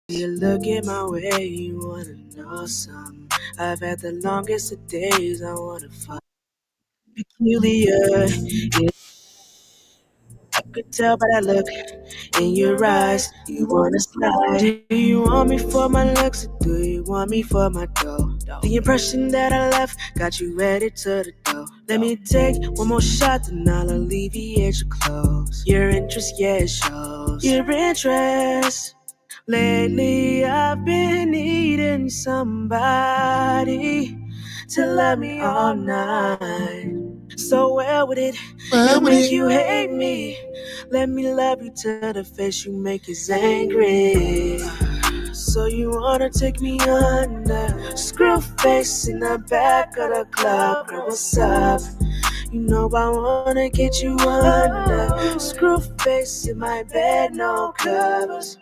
You look at my way, you wanna know something. I've had the longest of days, I wanna fuck. Peculiar, you could tell by that look in your eyes. You wanna slide. Do you want me for my looks or do you want me for my dough? The impression that I left got you headed to the door. Let me take one more shot, then I'll alleviate your clothes. Your interest, yeah, it shows. Your interest. Lately I've been needing somebody to love me all night. So well with it, you make you hate me. Let me love you to the face you make is angry. So you wanna take me under? Screw face in the back of the club, girl, what's up? You know I wanna get you under. Screw face in my bed, no covers.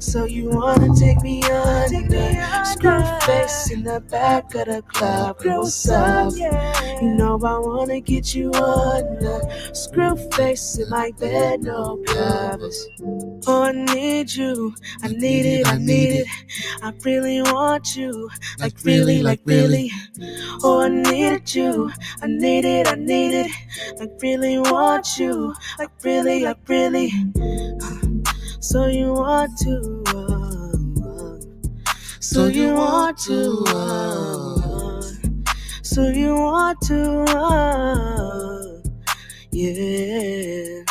So you wanna take me under? Screw face in the back of the club, girl, what's up? You know I wanna get you under. Screw face in my bed, no covers. Oh, I need you, I need it, I need it. I really want you, like really, like really. Oh, I need you, I need it, I need it. Like really want you, like really, like really. So you want to, so you want to, so you want to, yeah.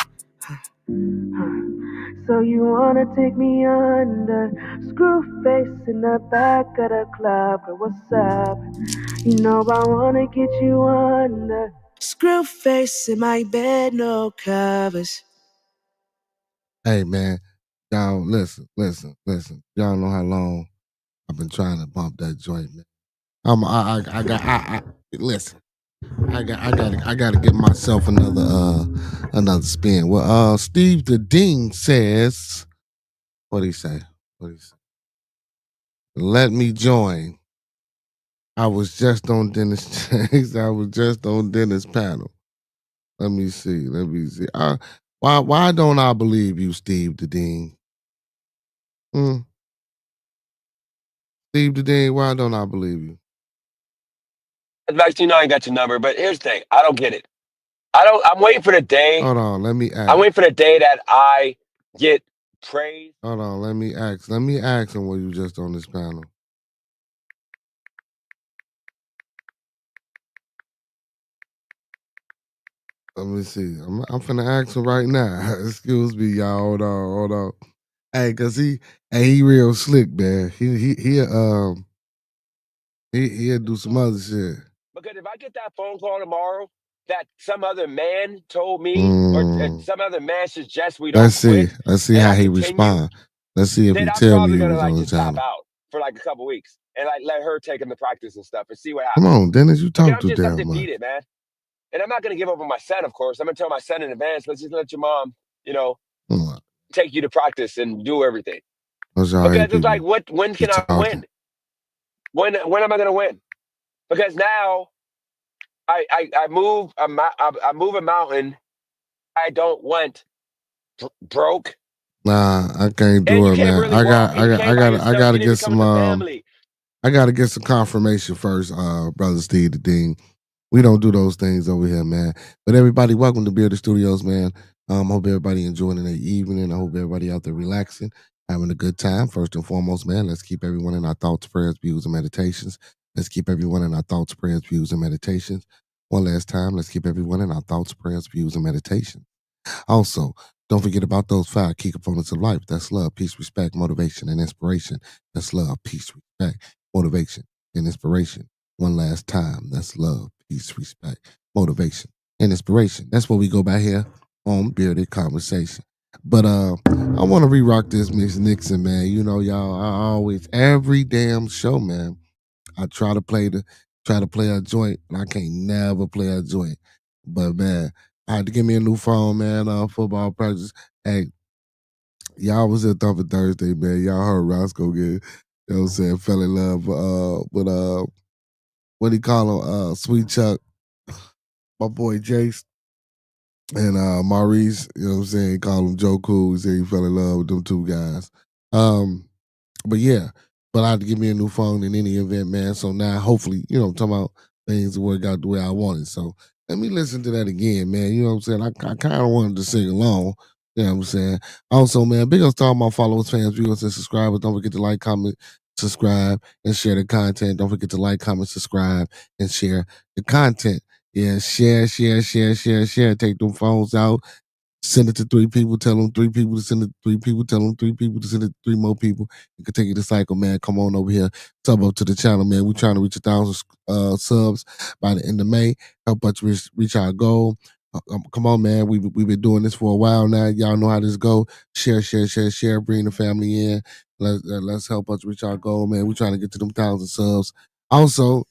So you wanna take me under? Screw face in the back of the club, girl, what's up? You know I wanna get you under. Screw face in my bed, no covers. Hey man, y'all listen. Y'all know how long I've been trying to bump that joint, man. Listen. I gotta give myself another spin. Well, Steve the Dean says, what he say? Let me join. I was just on Dennis. I was just on Dennis' panel. Let me see. Why don't I believe you, Steve the Dean? Steve the Dean, why don't I believe you? Advice, you know I ain't got your number, but here's the thing. I don't get it. I'm waiting for the day. Hold on, let me ask. I'm waiting for the day that I get praise. Hold on, let me ask. Let me ask him, were you just on this panel? Let me see. I'm finna ask him right now. Excuse me, y'all. Hold on. Hey, cause he real slick, man. He'll do some other shit. Because if I get that phone call tomorrow that some other man told me or some other man suggests we don't quit. Let's see how he respond. Let's see if he I'm tell me probably he gonna was like on the just tap channel. out for like a couple weeks and like let her take him to practice and stuff and see what happens. Come on, Dennis, you talk too I'm damn much. defeated, man. And I'm not gonna give up on my son, of course. I'm gonna tell my son in advance, let's just let your mom, take you to practice and do everything. Because it's like, when can I win? When am I gonna win? Because now I move a mountain I don't want broke. Nah, I can't do it, man. Really I gotta get some I gotta get some confirmation first, brother Steve the Dean. We don't do those things over here, man. But everybody, welcome to Bearded Studios, man. Hope everybody enjoying their evening. I hope everybody out there relaxing, having a good time. First and foremost, man, let's keep everyone in our thoughts, prayers, views, and meditations. Let's keep everyone in our thoughts, prayers, views, and meditations. One last time, let's keep everyone in our thoughts, prayers, views, and meditations. Also, don't forget about those 5 key components of life. That's love, peace, respect, motivation, and inspiration. That's love, peace, respect, motivation, and inspiration. One last time. That's love, peace, respect, motivation, and inspiration. That's what we go by here on Bearded Conversation. But I want to re-rock this Miss Nixon, man. You know, y'all, I always, every damn show, man, I try to play a joint, and I can't never play a joint. But man, I had to give me a new phone, man. Football practice. Hey, y'all was at Thumping Thursday, man. Y'all heard Roscoe get, you know what I'm saying, fell in love with what do you call him? Sweet Chuck, my boy Jace, and Maurice, you know what I'm saying, he called him Joe Cool. He said he fell in love with them 2 guys. But yeah, but I had to give me a new phone in any event, man. So now hopefully, I'm talking about things work out the way I wanted. So let me listen to that again, man. You know what I'm saying? I kind of wanted to sing along. You know what I'm saying? Also, man, big ups to all my followers, fans, viewers, and subscribers. Don't forget to like, comment, subscribe, and share the content. Don't forget to like, comment, subscribe, and share the content. Yeah, share, share, share, share, share. Take them phones out. Send it to 3 people. Tell them 3 people to send it to 3 people. Tell them 3 people to send it to 3 more people. You can take it to cycle, man. Come on over here. Sub up to the channel, man. We're trying to reach 1,000 subs by the end of May. Help us reach our goal. Come on, man. We've been doing this for a while now. Y'all know how this go. Share, share, share, share. Bring the family in. Let's help us reach our goal, man. We're trying to get to them 1,000 subs. Also,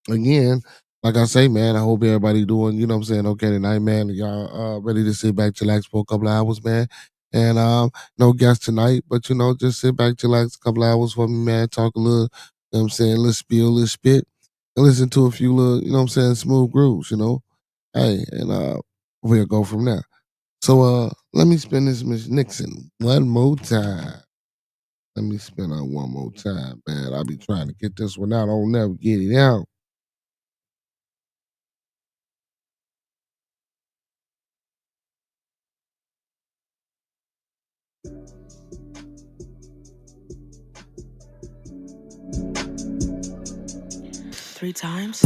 again, like I say, man, I hope everybody doing, okay tonight, man. Y'all ready to sit back, chillax for a couple of hours, man. And no guests tonight, but just sit back, chillax a couple of hours for me, man. Talk a little, a little spiel, a little spit, and listen to a few little, smooth grooves, Hey, and we'll go from there. So let me spin this Miss Nixon one more time. Let me spin her one more time, man. I'll be trying to get this one out. I don't never get it out. Three times.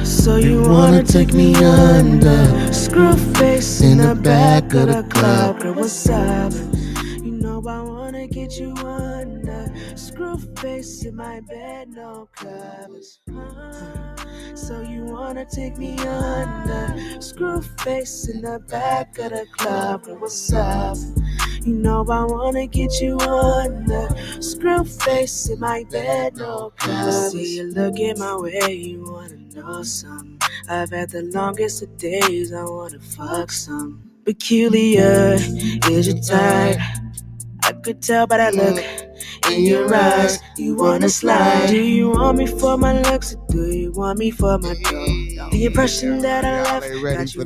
So you wanna take me under? Screw face in the back of the club. Girl, what's up? You know I wanna get you under. Screw face in my bed, no covers. So you wanna take me under? Screw face in the back of the club. Girl, what's up? You know I wanna get you under. Screw face in my bed, no covers. I see you looking my way, you wanna know something. I've had the longest of days, I wanna fuck some. Peculiar is your type. I could tell by that look in your eyes. You wanna slide? Do you want me for my looks or do you want me for my dough? The impression that I left got you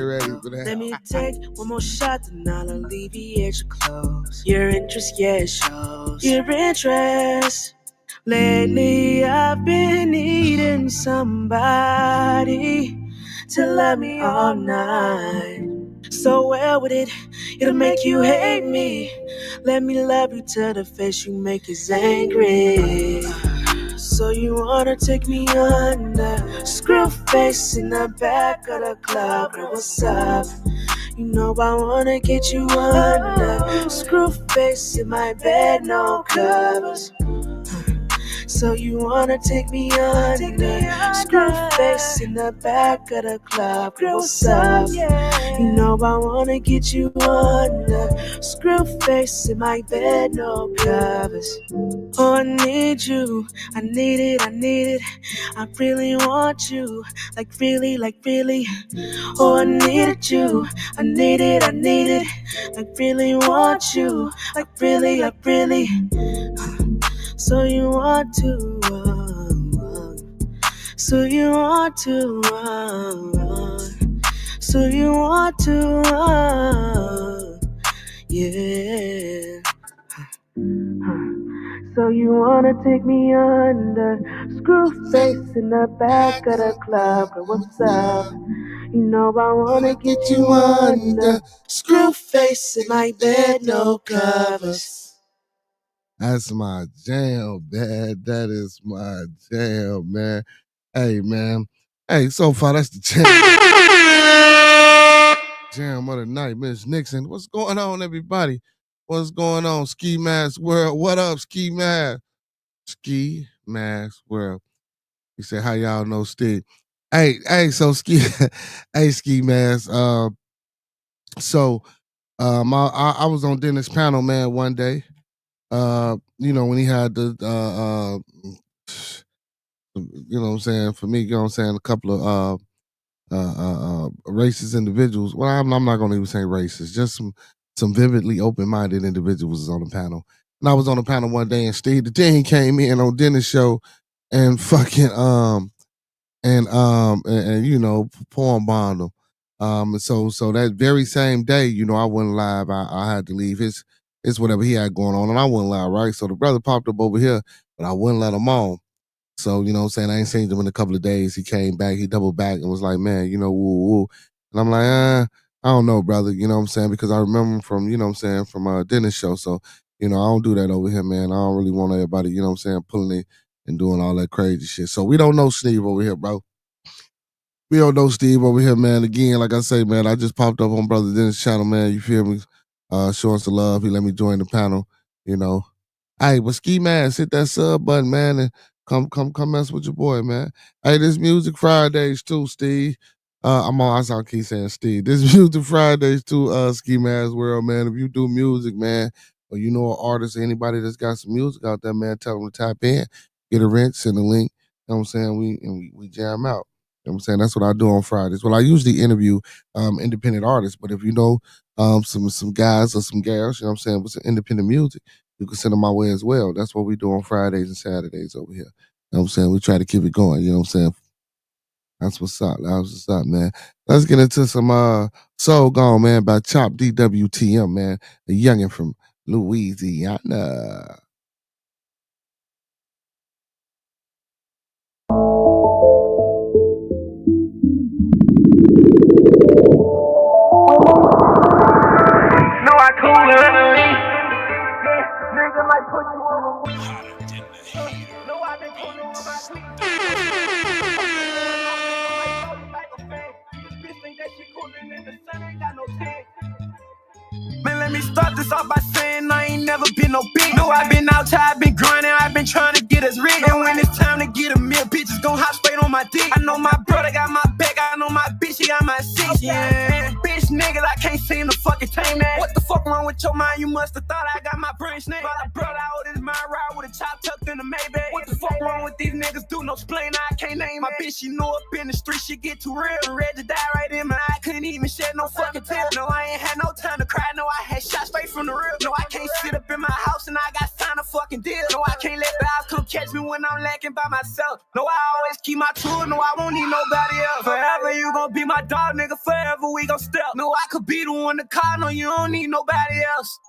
ready to. Let me take one more shot, then I'll alleviate your clothes. Your interest, yeah, it shows. Your interest. Lately I've been needing somebody to love me all night. So well with it, it'll make you hate me. Let me love you to the face you make us angry. So you wanna take me under? Screw face in the back of the club. Girl, what's up? You know I wanna get you under. Screw face in my bed, no covers. So you wanna take me under? Screw face in the back of the club. Girl, what's up? You know I wanna get you under. Screw face in my bed, no covers. Oh, I need you, I need it, I need it. I really want you, like really, like really. Oh, I needed you, I need it, I need it. Like really want you, like really, like really. So you want to, so you want to, so you want to, yeah. So you wanna take me under? Screw face in the back of the club. Girl, what's up? You know I wanna get you under. Screw face in my bed, no covers. That's my jam, man. That is my jam, man. Hey, man. Hey, so far that's the jam. Jam of the night, Miss Nixon. What's going on, everybody? What's going on, Ski Mask World? What up, Ski Mask? Ski Mask World. He said, "How y'all know Steve?" Hey, so Ski, hey, Ski Mask. So, I was on Dennis' panel, man, one day. When he had the you know what I'm saying, for me, you know what I'm saying, a couple of racist individuals. Well, I'm not gonna even say racist, just some vividly open-minded individuals was on the panel. And I was on the panel one day and Steve the Dean came in on Dennis' show and fucking and poem bombed him. So that very same day, you know, I went live. I had to leave his whatever he had going on, and I went live, right? So the brother popped up over here, but I wouldn't let him on. So, you know what I'm saying? I ain't seen him in a couple of days. He came back, he doubled back and was like, man, you know, woo, woo. And I'm like, I don't know, brother, you know what I'm saying? Because I remember him from, you know what I'm saying, from a Dennis show. So, you know, I don't do that over here, man. I don't really want everybody, you know what I'm saying, pulling it and doing all that crazy shit. So we don't know Steve over here, bro. We don't know Steve over here, man. Again, like I say, man, I just popped up on Brother Dennis' channel, man. You feel me? Showing some love. He let me join the panel, you know. Hey, but Ski Mask, hit that sub button, man, and come mess with your boy, man. Hey, this Music Fridays too, Steve. I keep saying Steve. This Music Fridays too, Ski Mask World, man. If you do music, man, or you know an artist or anybody that's got some music out there, man, tell them to tap in, get a rent, send a link. You know what I'm saying? We jam out. You know what I'm saying? That's what I do on Fridays. Well, I usually interview independent artists, but if you know some guys or some gals, you know what I'm saying, with some independent music, you can send them my way as well. That's what we do on Fridays and Saturdays over here. You know what I'm saying? We try to keep it going. You know what I'm saying? That's what's up. That's what's up, man. Let's get into some Soul Gone, man, by Chop DWTM, man. The youngin' from Louisiana. No, I cool it. Nigga might put you on the no, I been pulling on my sleep. Bitch think that she coolin' in the sun, ain't got no tan. Man, let me start this off by saying I ain't never been no bitch. No, I've been out here, I've been grinding, I've been trying to get us rich. And when it's time to get a meal, bitches gon' hop straight on my dick. I know my brother got my back, I know my bitch, she got my six. Yeah, bitch niggas, I can't seem to fucking tame that. What the fuck wrong with your mind? You must have thought I got my brain snake. My brother out his mind ride with a chop tucked in the Maybach. What the fuck wrong with these niggas? Do no explain, I can't name my bitch. She know up in the street, she get too real. Ready to die right in my eye, couldn't even shed no fucking tear. No, I ain't had no time to cry, no, I had shot straight from the real. No, I can't sit up in my house and I got signed a fucking deal. No, I can't let the house come catch me when I'm lacking by myself. No, I always keep my tools. No, I won't need nobody else. Forever you gon' be my dog, nigga. Forever we gon' step. No, I could be the one to call. No, you don't need nobody else.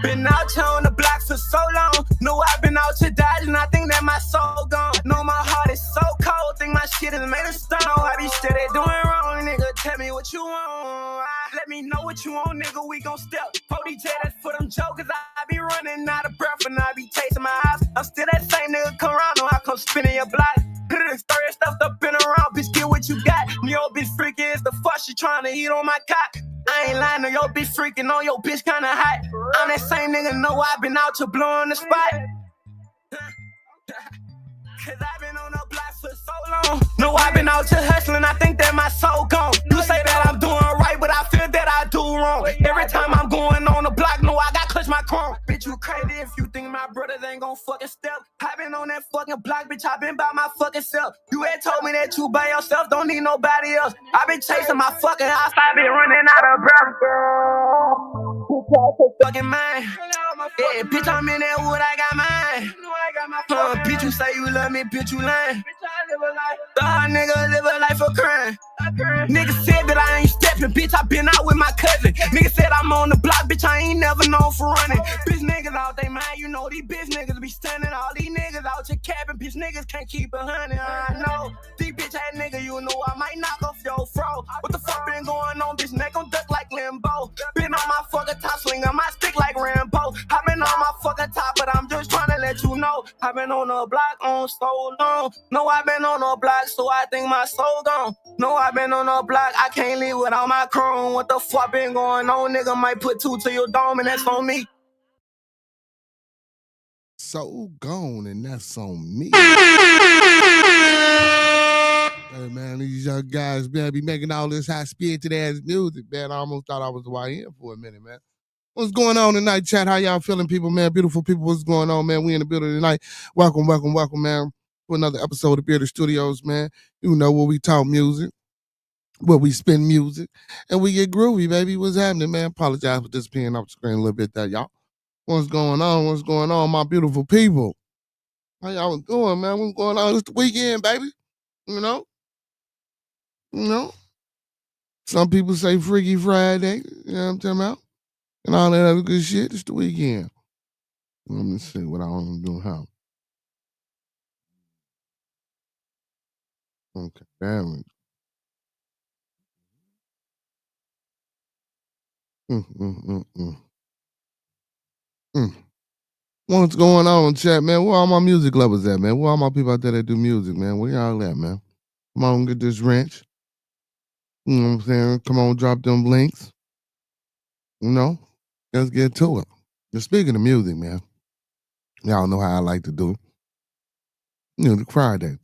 Been out here on the block for so long. No, I've been out here dodging. I think that my soul gone. No, my heart is so cold. Think my shit is made of stone. I be steady doing wrong, nigga. Tell me what you want. Let me know what you want, nigga. We gon' step. Ponytail, that's for them jokers. I be running out of breath and I be chasing my eyes. I'm still that same nigga. Come around, no, I come spinning your block. Put it in story stuffed up in around, bitch. Get what you got. Yo, bitch freaky is the fuck she trying to eat on my cock. I ain't lying, no, yo, bitch freaking on your bitch kinda hot. I'm that same nigga, know I been out to blowing the spot. Cause I've been on the block for so long. No, I've been out here hustling, I think that my soul gone. You say that I'm doing right, but I feel that I do wrong. Every time I'm going on the block, no, I got clutch my chrome. Bitch, you crazy if you think my brothers ain't gon' fucking step. I been on that fucking block, bitch, I been by my fucking self. You had told me that you by yourself, don't need nobody else. I been chasing my fucking house, I been running out of breath. Fucking mine. Yeah, bitch, I'm in that wood, I got mine. Bitch, you say you love me, bitch, you lying. Nigga live a life of crime. Nigga said that I ain't stepping, bitch, I been out with my cousin. Nigga said I'm on the block, bitch, I ain't never known for running. Bitch niggas out they mind, you know these bitch niggas be stunning. All these niggas out your cabin, bitch niggas can't keep 100. I know these bitch ass nigga, you know I might knock off your fro. What the fuck been going on, bitch? Neck on duck like limbo. Been on my fucking top, swinging my stick like Rambo. I been on my fucking top, but I'm just trying to let you know I been on the block on so long. No, I been on the block, so I think my soul gone. No, I been on the block, I can't live without my chrome. What the fuck been going on? Nigga might put 2 to your dome, and that's on me. So gone, and that's on me. Hey, man, these young guys, man, be making all this high-spirited ass music, man. I almost thought I was YN for a minute, man. What's going on tonight, chat? How y'all feeling, people, man? Beautiful people, what's going on, man? We in the building tonight. Welcome, man, to another episode of Bearded Studios, man. You know where we talk music, where we spin music, and we get groovy, baby. What's happening, man? Apologize for disappearing off the screen a little bit there, y'all. What's going on? What's going on, my beautiful people? How y'all doing, man? What's going on? It's the weekend, baby. You know? Some people say Freaky Friday. You know what I'm talking about? And all that other good shit. It's the weekend. Let me see what I want to do. How? Okay, damn it. What's going on in chat, man? Where all my music lovers at, man? Where all my people out there that do music, man? Where y'all at, man? Come on, get this wrench. You know what I'm saying? Come on, drop them links. You know, let's get to it. But speaking of music, man, y'all know how I like to do it. You know, the Friday.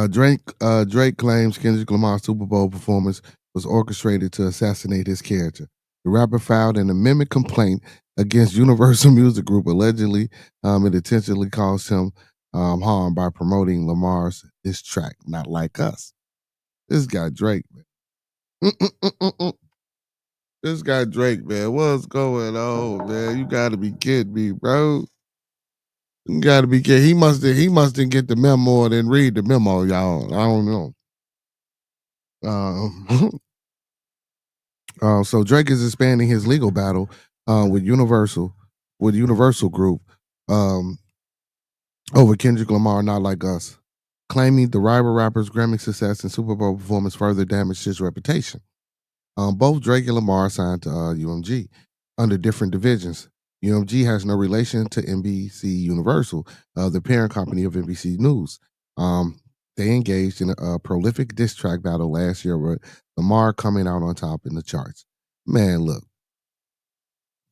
Drake claims Kendrick Lamar's Super Bowl performance was orchestrated to assassinate his character. The rapper filed an amendment complaint against Universal Music Group, allegedly it intentionally caused him harm by promoting Lamar's diss track, Not Like Us. This guy Drake, man. This guy Drake, man. What's going on, man? You gotta be kidding me, bro. You gotta be kidding. He must didn't get the memo or didn't read the memo, y'all. I don't know. So Drake is expanding his legal battle with Universal Group um, over Kendrick Lamar, Not Like Us, claiming the rival rapper's Grammy success and Super Bowl performance further damaged his reputation. Both Drake and Lamar signed to UMG under different divisions. UMG has no relation to NBC Universal, the parent company of NBC News. They engaged in a prolific diss track battle last year with Lamar coming out on top in the charts. Man, look,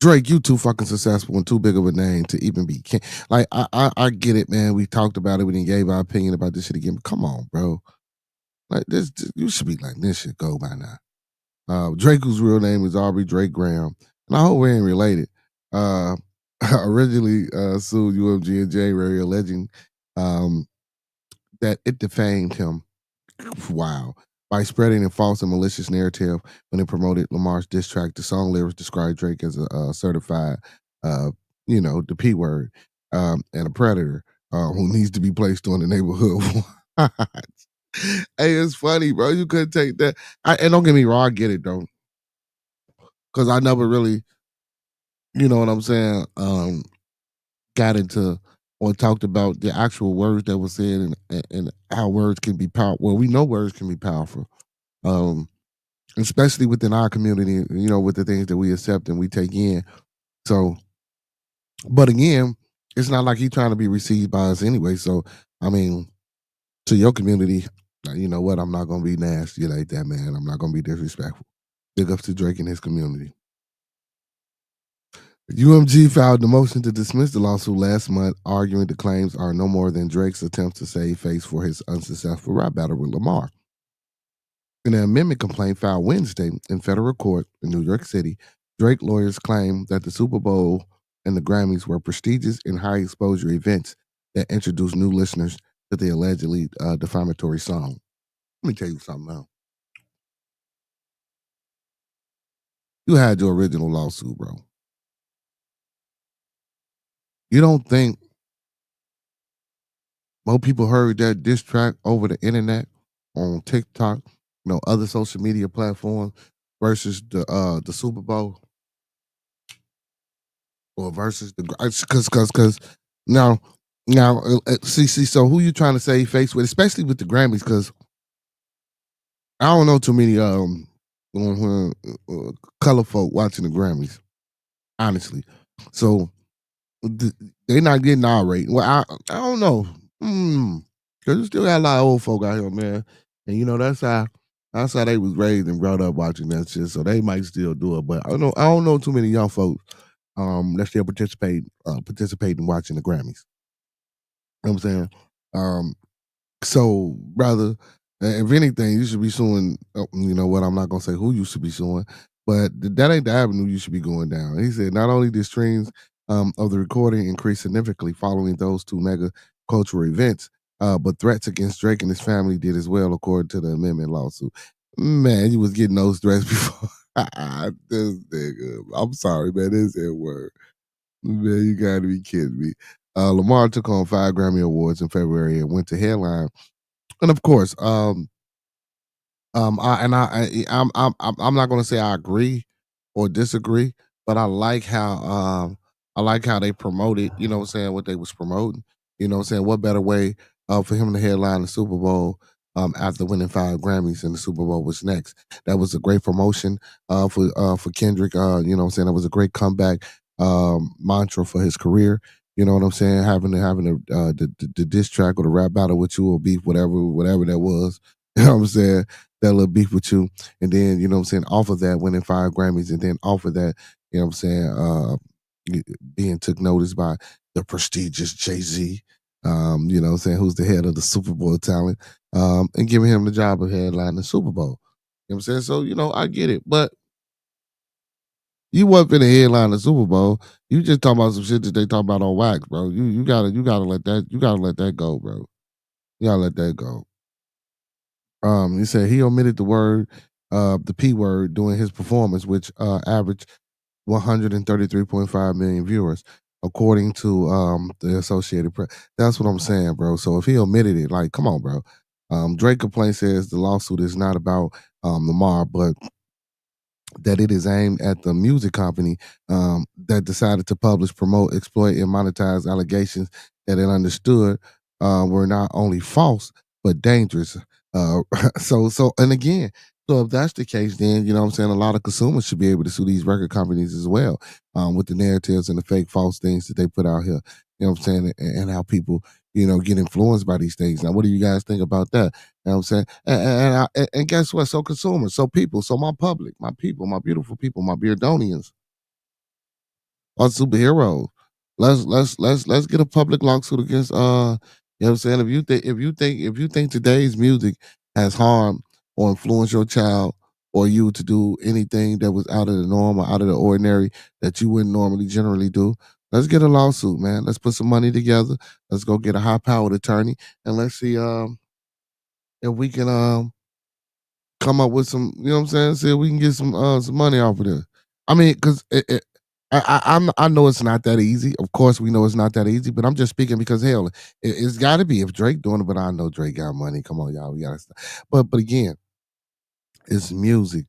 Drake, you too fucking successful and too big of a name to even be like. I get it, man. We talked about it. We didn't gave our opinion about this shit again. But come on, bro. Like this, you should be letting this shit go by now. Drake, whose real name is Aubrey Drake Graham, and I hope we ain't related. Originally sued UMG in January, alleging that it defamed him. Wow. By spreading a false and malicious narrative when it promoted Lamar's diss track, the song lyrics described Drake as a certified, the P word, and a predator who needs to be placed on the neighborhood watch. Hey, it's funny, bro. You couldn't take that. And don't get me wrong, I get it, though. Because I never really, you know what I'm saying, got into or talked about the actual words that were said and how words can be powerful. Well, we know words can be powerful. Especially within our community, you know, with the things that we accept and we take in. So, but again, it's not like he's trying to be received by us anyway. So, I mean, to your community, you know what? I'm not going to be nasty like that, man. I'm not going to be disrespectful. Big ups to Drake and his community. UMG filed the motion to dismiss the lawsuit last month, arguing the claims are no more than Drake's attempts to save face for his unsuccessful rap battle with Lamar. In an amendment complaint filed Wednesday in federal court in New York City, Drake lawyers claim that the Super Bowl and the Grammys were prestigious and high exposure events that introduced new listeners to the allegedly defamatory song. Let me tell you something now. You had your original lawsuit, bro. You don't think more people heard that diss track over the internet on TikTok, you know, other social media platforms versus the Super Bowl? Or versus the because now see so who you trying to save face with, especially with the Grammys, because I don't know too many color folk watching the Grammys, honestly. So they're not getting our rate. Well, I don't know, because you still got a lot of old folk out here, man, and you know that's how they was raised and brought up watching that shit. So they might still do it, but I don't know too many young folks that still participate in watching the Grammys. You know what I'm saying? So brother, if anything, you should be suing. You know what? I'm not gonna say who you should be suing, but that ain't the avenue you should be going down. He said not only did streams of the recording increase significantly following those two mega cultural events, but threats against Drake and his family did as well, according to the amendment lawsuit. Man, you was getting those threats before. This nigga, I'm sorry, man. This is word. Man, you gotta be kidding me. Lamar took on 5 Grammy Awards in February and went to headline. And of course, I'm not gonna say I agree or disagree, but I like how they promoted, you know what I'm saying, what they was promoting. You know what I'm saying? What better way for him to headline the Super Bowl after winning 5 Grammys and the Super Bowl was next. That was a great promotion for Kendrick. You know what I'm saying? That was a great comeback mantra for his career. You know what I'm saying? The diss track or the rap battle with you or beef, whatever that was. You know what I'm saying? That little beef with you. And then, you know what I'm saying, off of that, winning 5 Grammys, and then off of that, you know what I'm saying, being took notice by the prestigious Jay-Z, you know what I'm saying, who's the head of the Super Bowl talent, and giving him the job of headlining the Super Bowl. You know what I'm saying? So, you know, I get it. But you wasn't finna headline the Super Bowl. You just talking about some shit that they talk about on wax, bro. You gotta let that go, bro. You gotta let that go. He said he omitted the P word during his performance, which averaged 133.5 million viewers, according to the Associated Press. That's what I'm saying, bro. So if he omitted it, like, come on, bro. Drake complaint says the lawsuit is not about Lamar, but that it is aimed at the music company that decided to publish, promote, exploit, and monetize allegations that it understood were not only false but dangerous. Uh, and again, so if that's the case, then you know what I'm saying, a lot of consumers should be able to sue these record companies as well, with the narratives and the fake false things that they put out here. You know what I'm saying, and how people, you know, get influenced by these things. Now, what do you guys think about that? You know what I'm saying? And guess what? So consumers, so people, so my public, my people, my beautiful people, my Beardonians are superheroes. Let's get a public lawsuit against you know what I'm saying? If you think today's music has harmed or influenced your child or you to do anything that was out of the norm or out of the ordinary that you wouldn't normally generally do, let's get a lawsuit, man. Let's put some money together. Let's go get a high powered attorney and let's see if we can come up with some, you know what I'm saying? See if we can get some money off of this. I mean, because I know it's not that easy. Of course, we know it's not that easy, but I'm just speaking because hell, it's got to be if Drake doing it. But I know Drake got money. Come on, y'all, we got to stop. But again, it's music.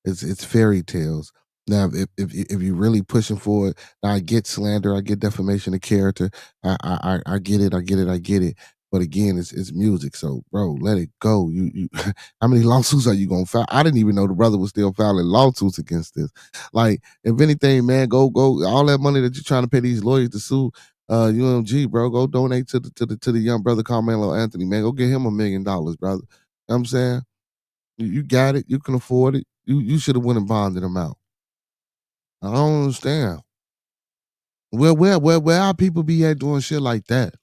It's fairy tales. Now, if you're really pushing for it, now I get slander, I get defamation of character. I get it, I get it, I get it. But again, it's music. So, bro, let it go. You how many lawsuits are you gonna file? I didn't even know the brother was still filing lawsuits against this. Like, if anything, man, go all that money that you're trying to pay these lawyers to sue UMG, bro. Go donate to the young brother Carmelo Anthony, man. Go get him $1 million, brother. You know what I'm saying? You got it. You can afford it. You should have went and bonded him out. I don't understand. Where our people be at doing shit like that?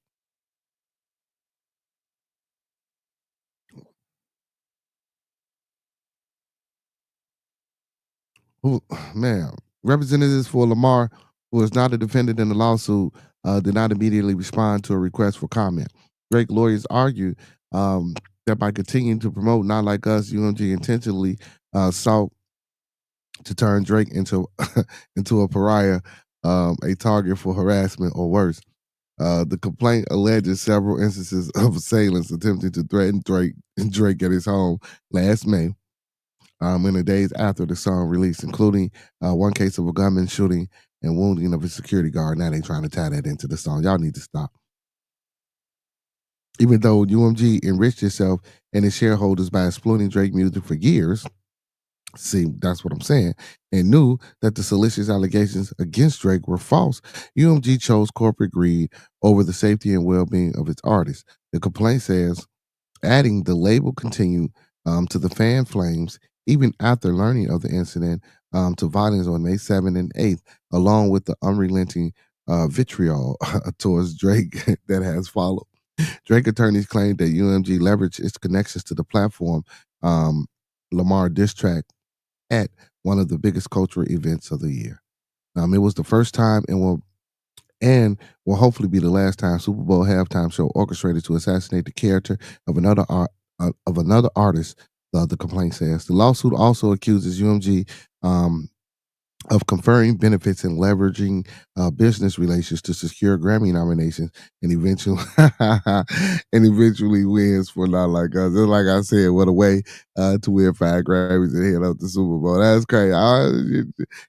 Who, man, representatives for Lamar, who is not a defendant in the lawsuit, did not immediately respond to a request for comment. Drake lawyers argue that by continuing to promote Not Like Us, UMG intentionally sought to turn Drake into into a pariah, a target for harassment or worse. The complaint alleges several instances of assailants attempting to threaten Drake at his home last May, in the days after the song release, including one case of a gunman shooting and wounding of a security guard. Now they trying to tie that into the song. Y'all need to stop. Even though UMG enriched itself and its shareholders by exploiting Drake music for years, see, that's what I'm saying, and knew that the salacious allegations against Drake were false, UMG chose corporate greed over the safety and well-being of its artists. The complaint says, adding the label continued to the fan flames even after learning of the incident, to violence on May 7th and 8th, along with the unrelenting vitriol towards Drake that has followed. Drake attorneys claimed that UMG leveraged its connections to the platform Lamar diss track at one of the biggest cultural events of the year. It was the first time and will hopefully be the last time Super Bowl halftime show orchestrated to assassinate the character of another artist. The complaint says the lawsuit also accuses UMG of conferring benefits and leveraging business relations to secure Grammy nominations and eventually wins for Not Like Us. Just like I said, what a way to win 5 Grammys and head up the Super Bowl. That's crazy.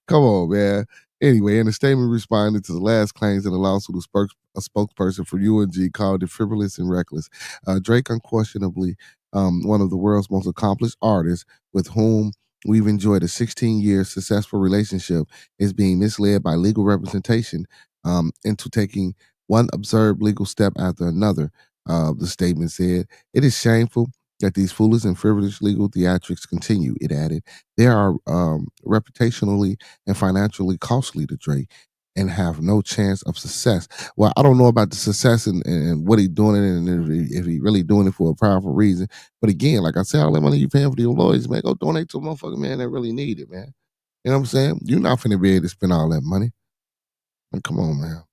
Come on, man. Anyway, in a statement responding to the last claims in the lawsuit, a spokesperson for UNG called it frivolous and reckless. Drake, unquestionably one of the world's most accomplished artists, with whom we've enjoyed a 16-year successful relationship, is being misled by legal representation into taking one absurd legal step after another. The statement said, "It is shameful that these foolish and frivolous legal theatrics continue," it added. "They are reputationally and financially costly to Drake and have no chance of success." Well, I don't know about the success and what he's doing it and if he really doing it for a powerful reason. But again, like I said, all that money you paying for your lawyers, man, go donate to a motherfucking man that really need it, man. You know what I'm saying? You're not finna be able to spend all that money. Like, come on, man.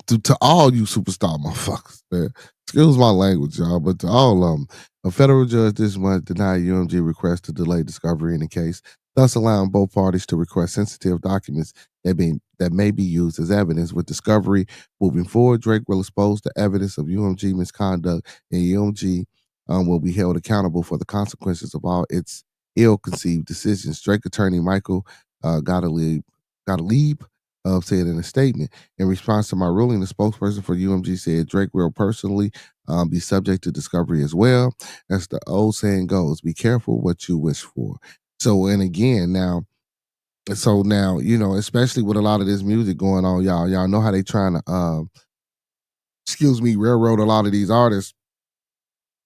To all you superstar motherfuckers, man. Excuse my language, y'all, but to all of them, a federal judge this month denied UMG request to delay discovery in the case, thus allowing both parties to request sensitive documents that may be used as evidence. With discovery moving forward, Drake will expose the evidence of UMG misconduct, and UMG will be held accountable for the consequences of all its ill-conceived decisions. Drake attorney Michael Gottlieb said in a statement, "In response to my ruling, the spokesperson for UMG said Drake will personally be subject to discovery as well. As the old saying goes, be careful what you wish for." So, and again, now, you know, especially with a lot of this music going on, y'all know how they trying to, railroad a lot of these artists.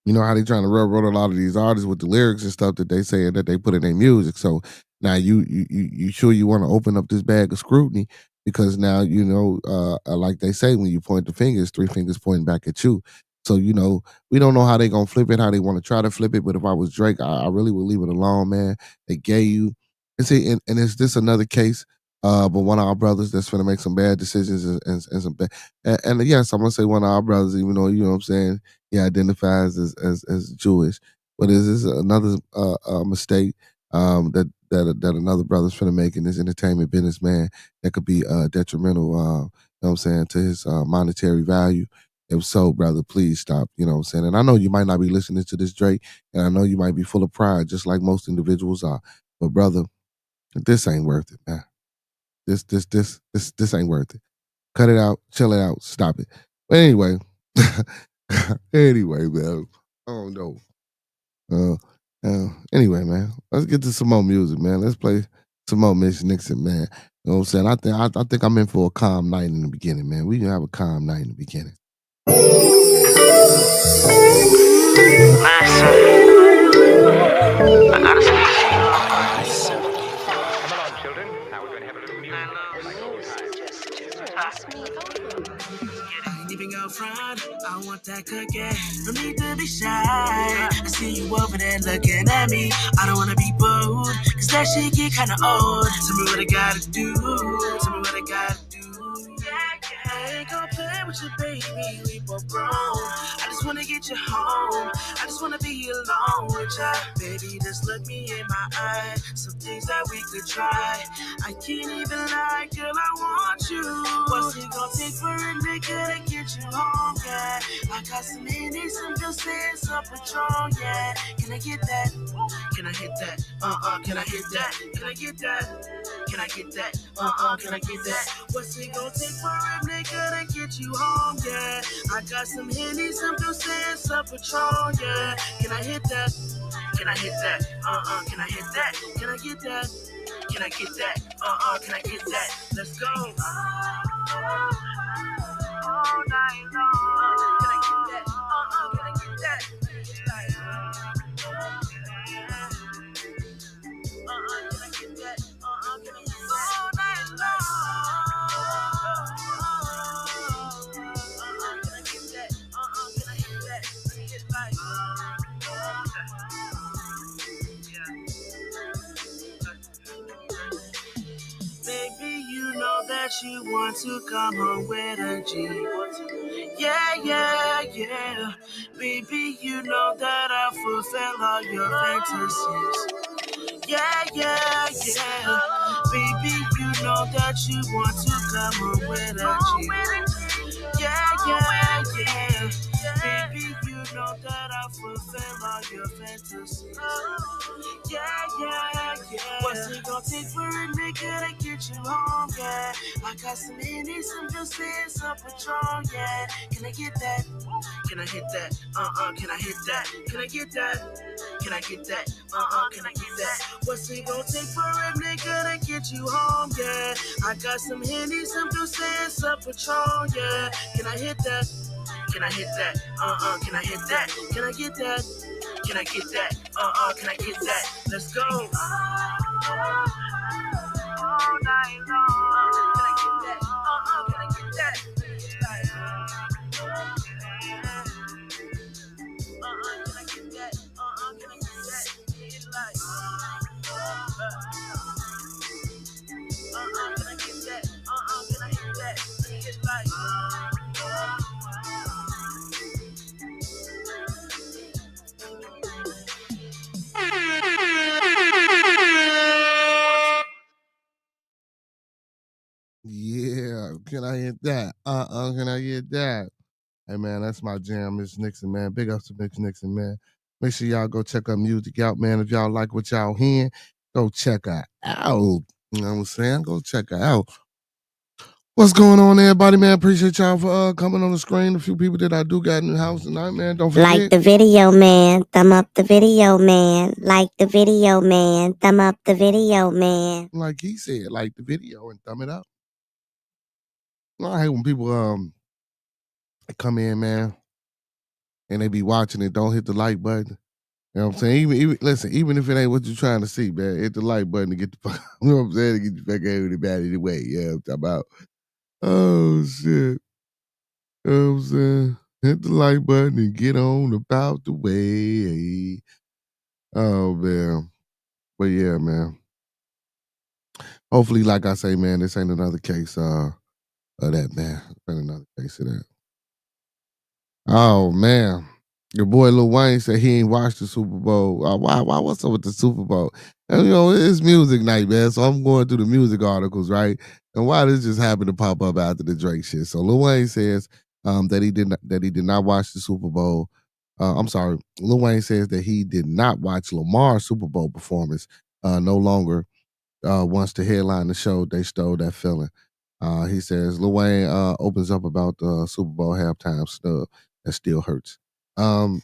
You know how they trying to railroad a lot of these artists with the lyrics and stuff that they say that they put in their music. So now you sure you want to open up this bag of scrutiny, because now you know, like they say, when you point the fingers, 3 fingers pointing back at you. So you know, we don't know how they gonna flip it, how they want to try to flip it. But if I was Drake, I really would leave it alone, man. They gave you, and see, and is this another case? But one of our brothers that's gonna make some bad decisions and some bad, and yes, I'm gonna say one of our brothers, even though, you know what I'm saying, he identifies as Jewish. But is this another mistake that another brother's finna make in this entertainment business, man, that could be detrimental, you know what I'm saying, to his monetary value? If so, brother, please stop, you know what I'm saying? And I know you might not be listening to this, Drake, and I know you might be full of pride, just like most individuals are. But brother, this ain't worth it, man. This ain't worth it. Cut it out, chill it out, stop it. But anyway, anyway, man, I don't know. Anyway, man, let's get to some more music, man. Let's play some more Miss Nixon, man. You know what I'm saying? I think I'm in for a calm night in the beginning, man. We can have a calm night in the beginning. Front, I want that cookie. No need to be shy. I see you over there looking at me. I don't wanna be bold, cause that shit get kinda old. Tell me what I gotta do. Tell me what I gotta do. I ain't gon' play with you, baby. We both grown. I just wanna get you home. I just wanna be alone with ya. Baby, just look me in my eye. Some things that we could try. I can't even lie, girl, I want you. What's it gon' take for a nigga to get you home, yeah? I got some minutes, some good sense, some Patron, yeah. Can I get that? Can I hit that? Can I hit that? Can I get that? Can I get that? Can I get that? What's it gon' take for a nigga to get you home, yeah? I got some Henny, some good sense, some Patron, yeah. Can I hit that? Can I hit that? Can I hit that? Can I get that? Can I get that? Can I get that? Let's go. All night long. Can I get that? Can I get that? Can I get that? Can I get that? All night long. Can I get that? Can I get that? It's like, baby, you know that you want to come home with a G. Yeah, yeah, yeah. Baby, you know that I fulfill all your fantasies. Yeah, yeah, yeah. Baby, you know that you want to come home with a G. Yeah, yeah, yeah. Baby, you know that I'll fulfill all your fantasies. Yeah, yeah, yeah. What's it gonna take for a nigga to get you home, yeah? I got some Henny, some Juicy, some Patron, yeah. Can I get that? Can I hit that? Can I hit that? Can I get that? Can I get that? Can I get that? What's it gonna take for a nigga to get you home, yeah? I got some Henny, some Juicy, some Patron, yeah. Can I hit that? Can I hit that? Can I hit that? Can I get that? Can I get that? Can I get that? Let's go. All night long. Can I get that? Can I get that? Can I get that? Can I get that? It's like, can I get that? Can I get that? It's like, Yeah, can I hit that? Can I get that? Hey man, that's my jam, Miss Nixon, man. Big ups to Miss Nixon, man. Make sure y'all go check her music out, man. If y'all like what y'all hearing, go check her out. You know what I'm saying? Go check her out. What's going on, everybody, man? Appreciate y'all for coming on the screen. A few people that I do got in the house tonight, man. Don't forget. Like the video, man. Thumb up the video, man. Like the video, man. Thumb up the video, man. Like he said, like the video and thumb it up. I hate when people come in, man, and they be watching it, don't hit the like button. You know what I'm saying? Even listen, even if it ain't what you're trying to see, man, hit the like button to get the fuck, you know what I'm saying? To get you back out of the bad anyway. Yeah, I'm talking about. Oh shit. You know what I'm saying? Hit the like button and get on about the way. Oh man. But yeah, man. Hopefully, like I say, man, this ain't another case of that, man. Ain't another case of that. Oh man. Your boy Lil Wayne said he ain't watched the Super Bowl. Why? What's up with the Super Bowl? And, you know, it's music night, man. So I'm going through the music articles, right? And why this just happened to pop up after the Drake shit. So Lil Wayne says that he did not watch the Super Bowl. I'm sorry. Lil Wayne says that he did not watch Lamar's Super Bowl performance. No longer wants to headline the show. They stole that feeling. He says Lil Wayne opens up about the Super Bowl halftime snub that still hurts. I'm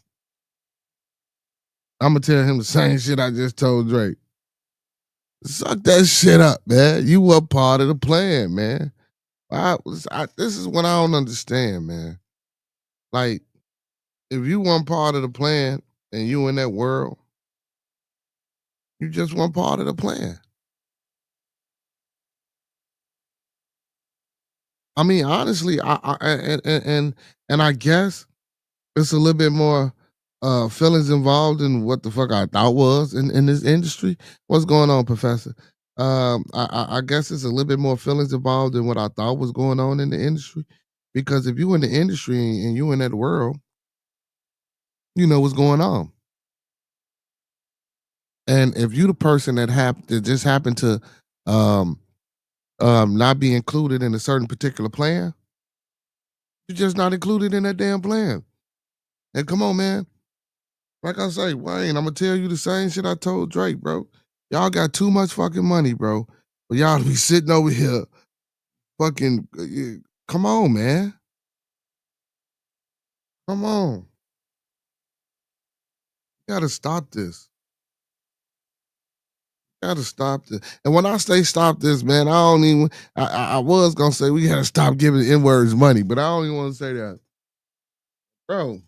gonna tell him the same shit I just told Drake. Suck that shit up, man. You were part of the plan, man. This is what I don't understand, man. Like, if you weren't part of the plan and you in that world, you just weren't part of the plan. I mean, honestly, I guess it's a little bit more feelings involved in what the fuck I thought was in this industry. What's going on, Professor? I guess it's a little bit more feelings involved in what I thought was going on in the industry. Because if you in the industry and you in that world, you know what's going on. And if you the person that just happened to not be included in a certain particular plan, you're just not included in that damn plan. And come on, man. Like I say, Wayne, I'm gonna tell you the same shit I told Drake, bro. Y'all got too much fucking money, bro. But y'all to be sitting over here fucking come on, man. Come on. You gotta stop this. Gotta stop this. And when I say stop this, man, I don't even I was gonna say we gotta stop giving N-words money, but I don't even want to say that. Bro,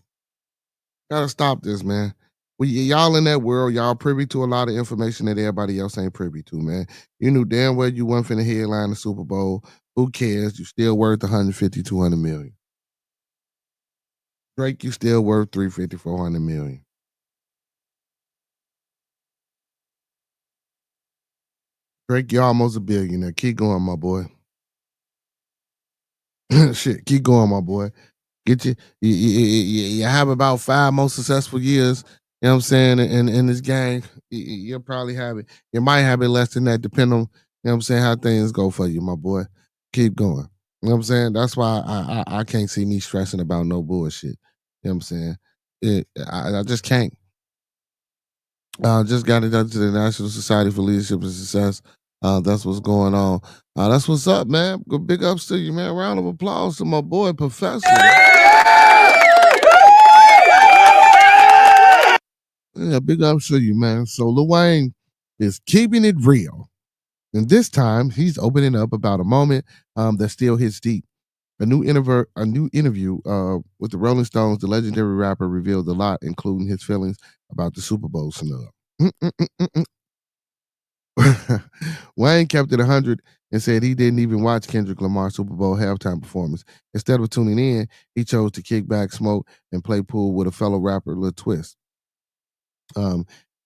gotta stop this, man. Y'all in that world, y'all privy to a lot of information that everybody else ain't privy to, man. You knew damn well you weren't finna headline the Super Bowl. Who cares? You still worth 150, 200 million. Drake, you still worth 350, 400 million. Drake, you almost a billionaire. Keep going, my boy. Shit, keep going, my boy. You have about 5 more successful years You know what I'm saying? In this gang, you'll probably have it. You might have it less than that, depending on, you know what I'm saying, how things go for you, my boy. Keep going. You know what I'm saying? That's why I can't see me stressing about no bullshit. You know what I'm saying? I just can't. Just got inducted to the National Society for Leadership and Success. That's what's going on. That's what's up, man. Big ups to you, man. Round of applause to my boy, Professor. Yeah, big ups to you, man. So Lil Wayne is keeping it real. And this time, he's opening up about a moment that still hits deep. A new interview with the Rolling Stones, the legendary rapper revealed a lot, including his feelings about the Super Bowl snub. Wayne kept it 100 and said he didn't even watch Kendrick Lamar's Super Bowl halftime performance. Instead of tuning in, he chose to kick back, smoke, and play pool with a fellow rapper, Lil Twist.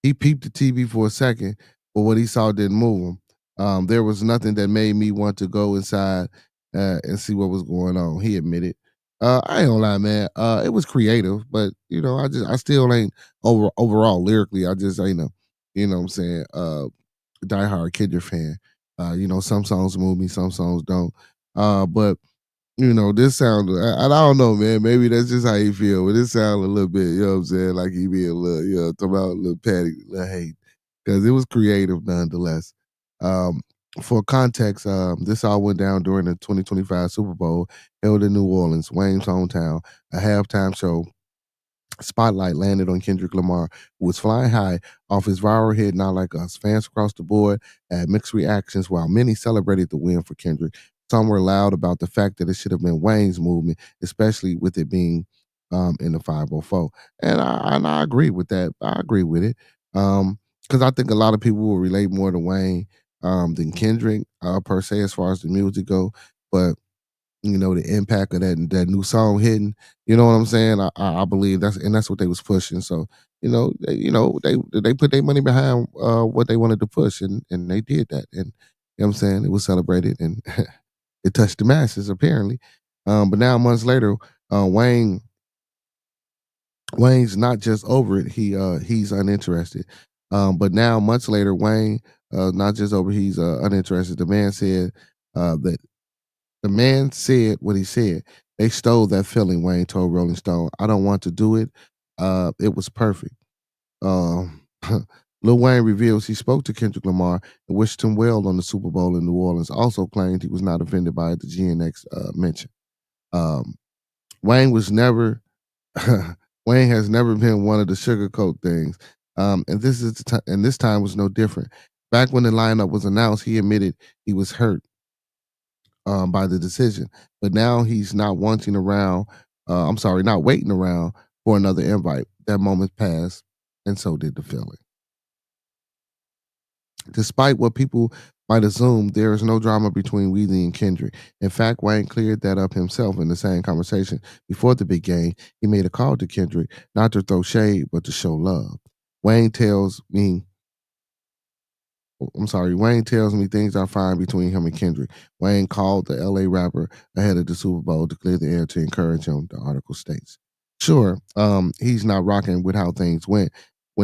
He peeped the TV for a second, but what he saw didn't move him. There was nothing that made me want to go inside and see what was going on. He admitted. I ain't gonna lie, man. It was creative, but I still ain't overall lyrically. I just ain't what I'm saying, diehard Kendrick fan. Some songs move me, some songs don't. But this sound, I don't know, man. Maybe that's just how you feel, but this sound a little bit, you know what I'm saying, like he be a little, talking about a little petty, a little hate, because it was creative nonetheless. For context, this all went down during the 2025 Super Bowl held in New Orleans, Wayne's hometown. A halftime show spotlight landed on Kendrick Lamar, who was flying high off his viral hit Not Like Us. Fans across the board had mixed reactions, while many celebrated the win for Kendrick. Some were loud about the fact that it should have been Wayne's movement, especially with it being in the 504. And I agree with that. I agree with it. Because I think a lot of people will relate more to Wayne than Kendrick, per se, as far as the music go. But the impact of that new song hitting. You know what I'm saying? I believe that's what they was pushing. So they put their money behind what they wanted to push, and they did that. And what I'm saying, it was celebrated and it touched the masses apparently. But now months later, Wayne's not just over it. He's uninterested. But now months later, Wayne not just over. He's uninterested. The man said what he said. They stole that feeling, Wayne told Rolling Stone. I don't want to do it. It was perfect. Um, Lil Wayne reveals he spoke to Kendrick Lamar and wished him well on the Super Bowl in New Orleans. Also claimed he was not offended by the GNX mention. Um, Wayne was never Wayne has never been one of the sugarcoat things. And this time was no different. Back when the lineup was announced, he admitted he was hurt by the decision. But now he's not waiting around for another invite. That moment passed, and so did the feeling. Despite what people might assume, there is no drama between Weezy and Kendrick. In fact, Wayne cleared that up himself in the same conversation. Before the big game, he made a call to Kendrick, not to throw shade, but to show love. Wayne tells me things are fine between him and Kendrick. Wayne called the LA rapper ahead of the Super Bowl to clear the air to encourage him, the article states. Sure, he's not rocking with how things went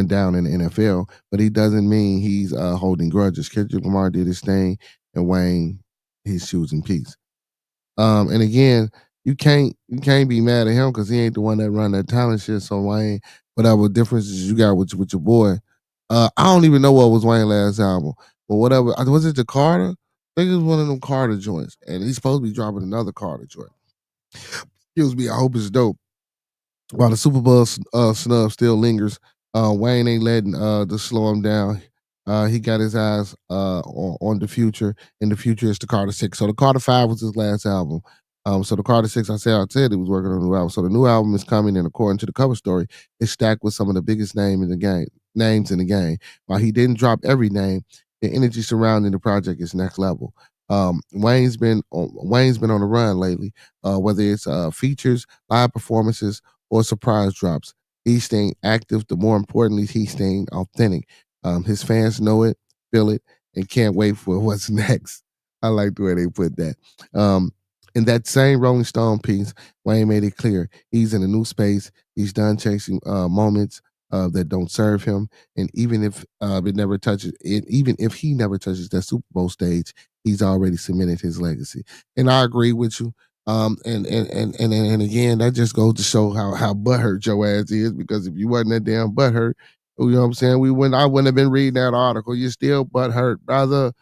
down in the NFL, but he doesn't mean he's holding grudges. Kendrick Lamar did his thing, and Wayne, he's choosing peace. And again, you can't be mad at him because he ain't the one that run that talent shit. So Wayne, whatever differences you got with your boy, I don't even know what was Wayne's last album, but whatever. Was it the Carter? I think it was one of them Carter joints, and he's supposed to be dropping another Carter joint. Excuse me. I hope it's dope. While the Super Bowl snub still lingers, Wayne ain't letting this slow him down. He got his eyes on the future, and the future is the Carter 6. So the Carter 5 was his last album. So the Carter 6, I said he was working on a new album. So the new album is coming, and according to the cover story, it's stacked with some of the biggest names in the game. While he didn't drop every name, the energy surrounding the project is next level. Wayne's been on the run lately, whether it's features, live performances, or surprise drops. He's staying active. The more importantly, he's staying authentic. His fans know it, feel it, and can't wait for what's next. I like the way they put that. In that same Rolling Stone piece, Wayne made it clear he's in a new space. He's done chasing moments. that don't serve him. And even if it never touches it, even if he never touches that Super Bowl stage, he's already cemented his legacy. And I agree with you. And again, that just goes to show how butthurt your ass is, because if you wasn't that damn butthurt, you know what I'm saying, I wouldn't have been reading that article. You're still butthurt, brother.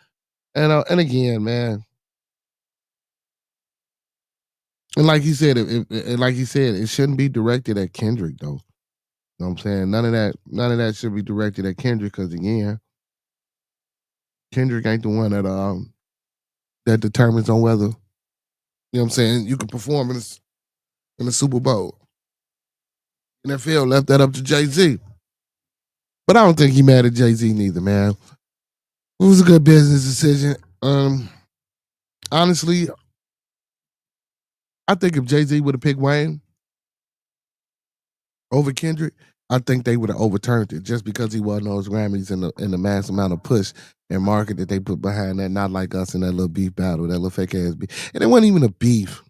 And again, man. And like he said, it shouldn't be directed at Kendrick though. You know what I'm saying? None of that should be directed at Kendrick, because again, Kendrick ain't the one that determines on whether, you know what I'm saying, you can perform in the Super Bowl. NFL left that up to Jay-Z. But I don't think he mad at Jay-Z neither, man. It was a good business decision. Honestly, I think if Jay-Z would have picked Wayne over Kendrick, I think they would have overturned it, just because he wasn't on those Grammys and the mass amount of push and market that they put behind that. Not like us in that little beef battle, that little fake ass beef. And it wasn't even a beef.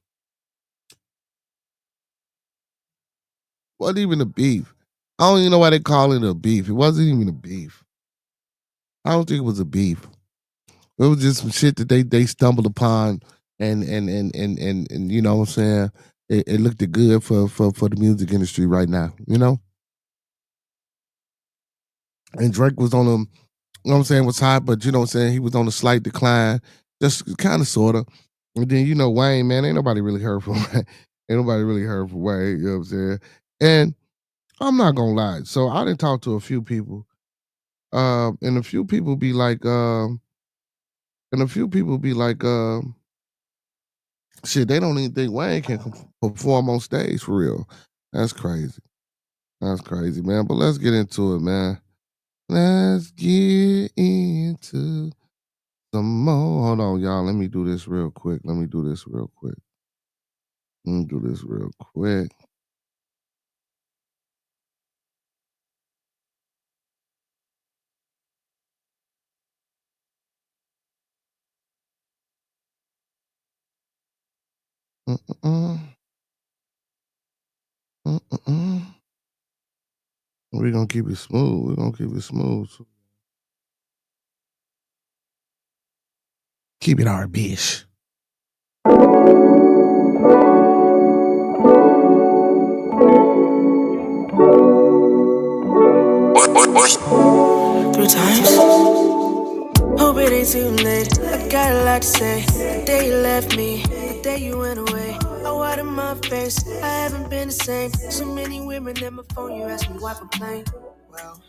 Wasn't even a beef. I don't even know why they call it a beef. It wasn't even a beef. I don't think it was a beef. It was just some shit that they stumbled upon, and you know what I'm saying, it looked good for the music industry right now, you know? And Drake was on a, you know what I'm saying, was hot, but you know what I'm saying, he was on a slight decline, just kind of, sort of. And then, you know, Wayne, man, ain't nobody really heard from Wayne. Ain't nobody really heard from Wayne, you know what I'm saying? And I'm not gonna lie. So I didn't talk to a few people, and a few people be like, shit, they don't even think Wayne can perform on stage for real. That's crazy. That's crazy, man. But let's get into it, man. Let's get into some more. Hold on, y'all. Let me do this real quick. We're gonna keep it smooth. Keep it R&B-ish. Three times. Hope it ain't too late. I got a lot to say. The day you left me, the day you went away, I watered my face. I haven't been the same. So many women at my phone, you ask me why I'm playing. Well,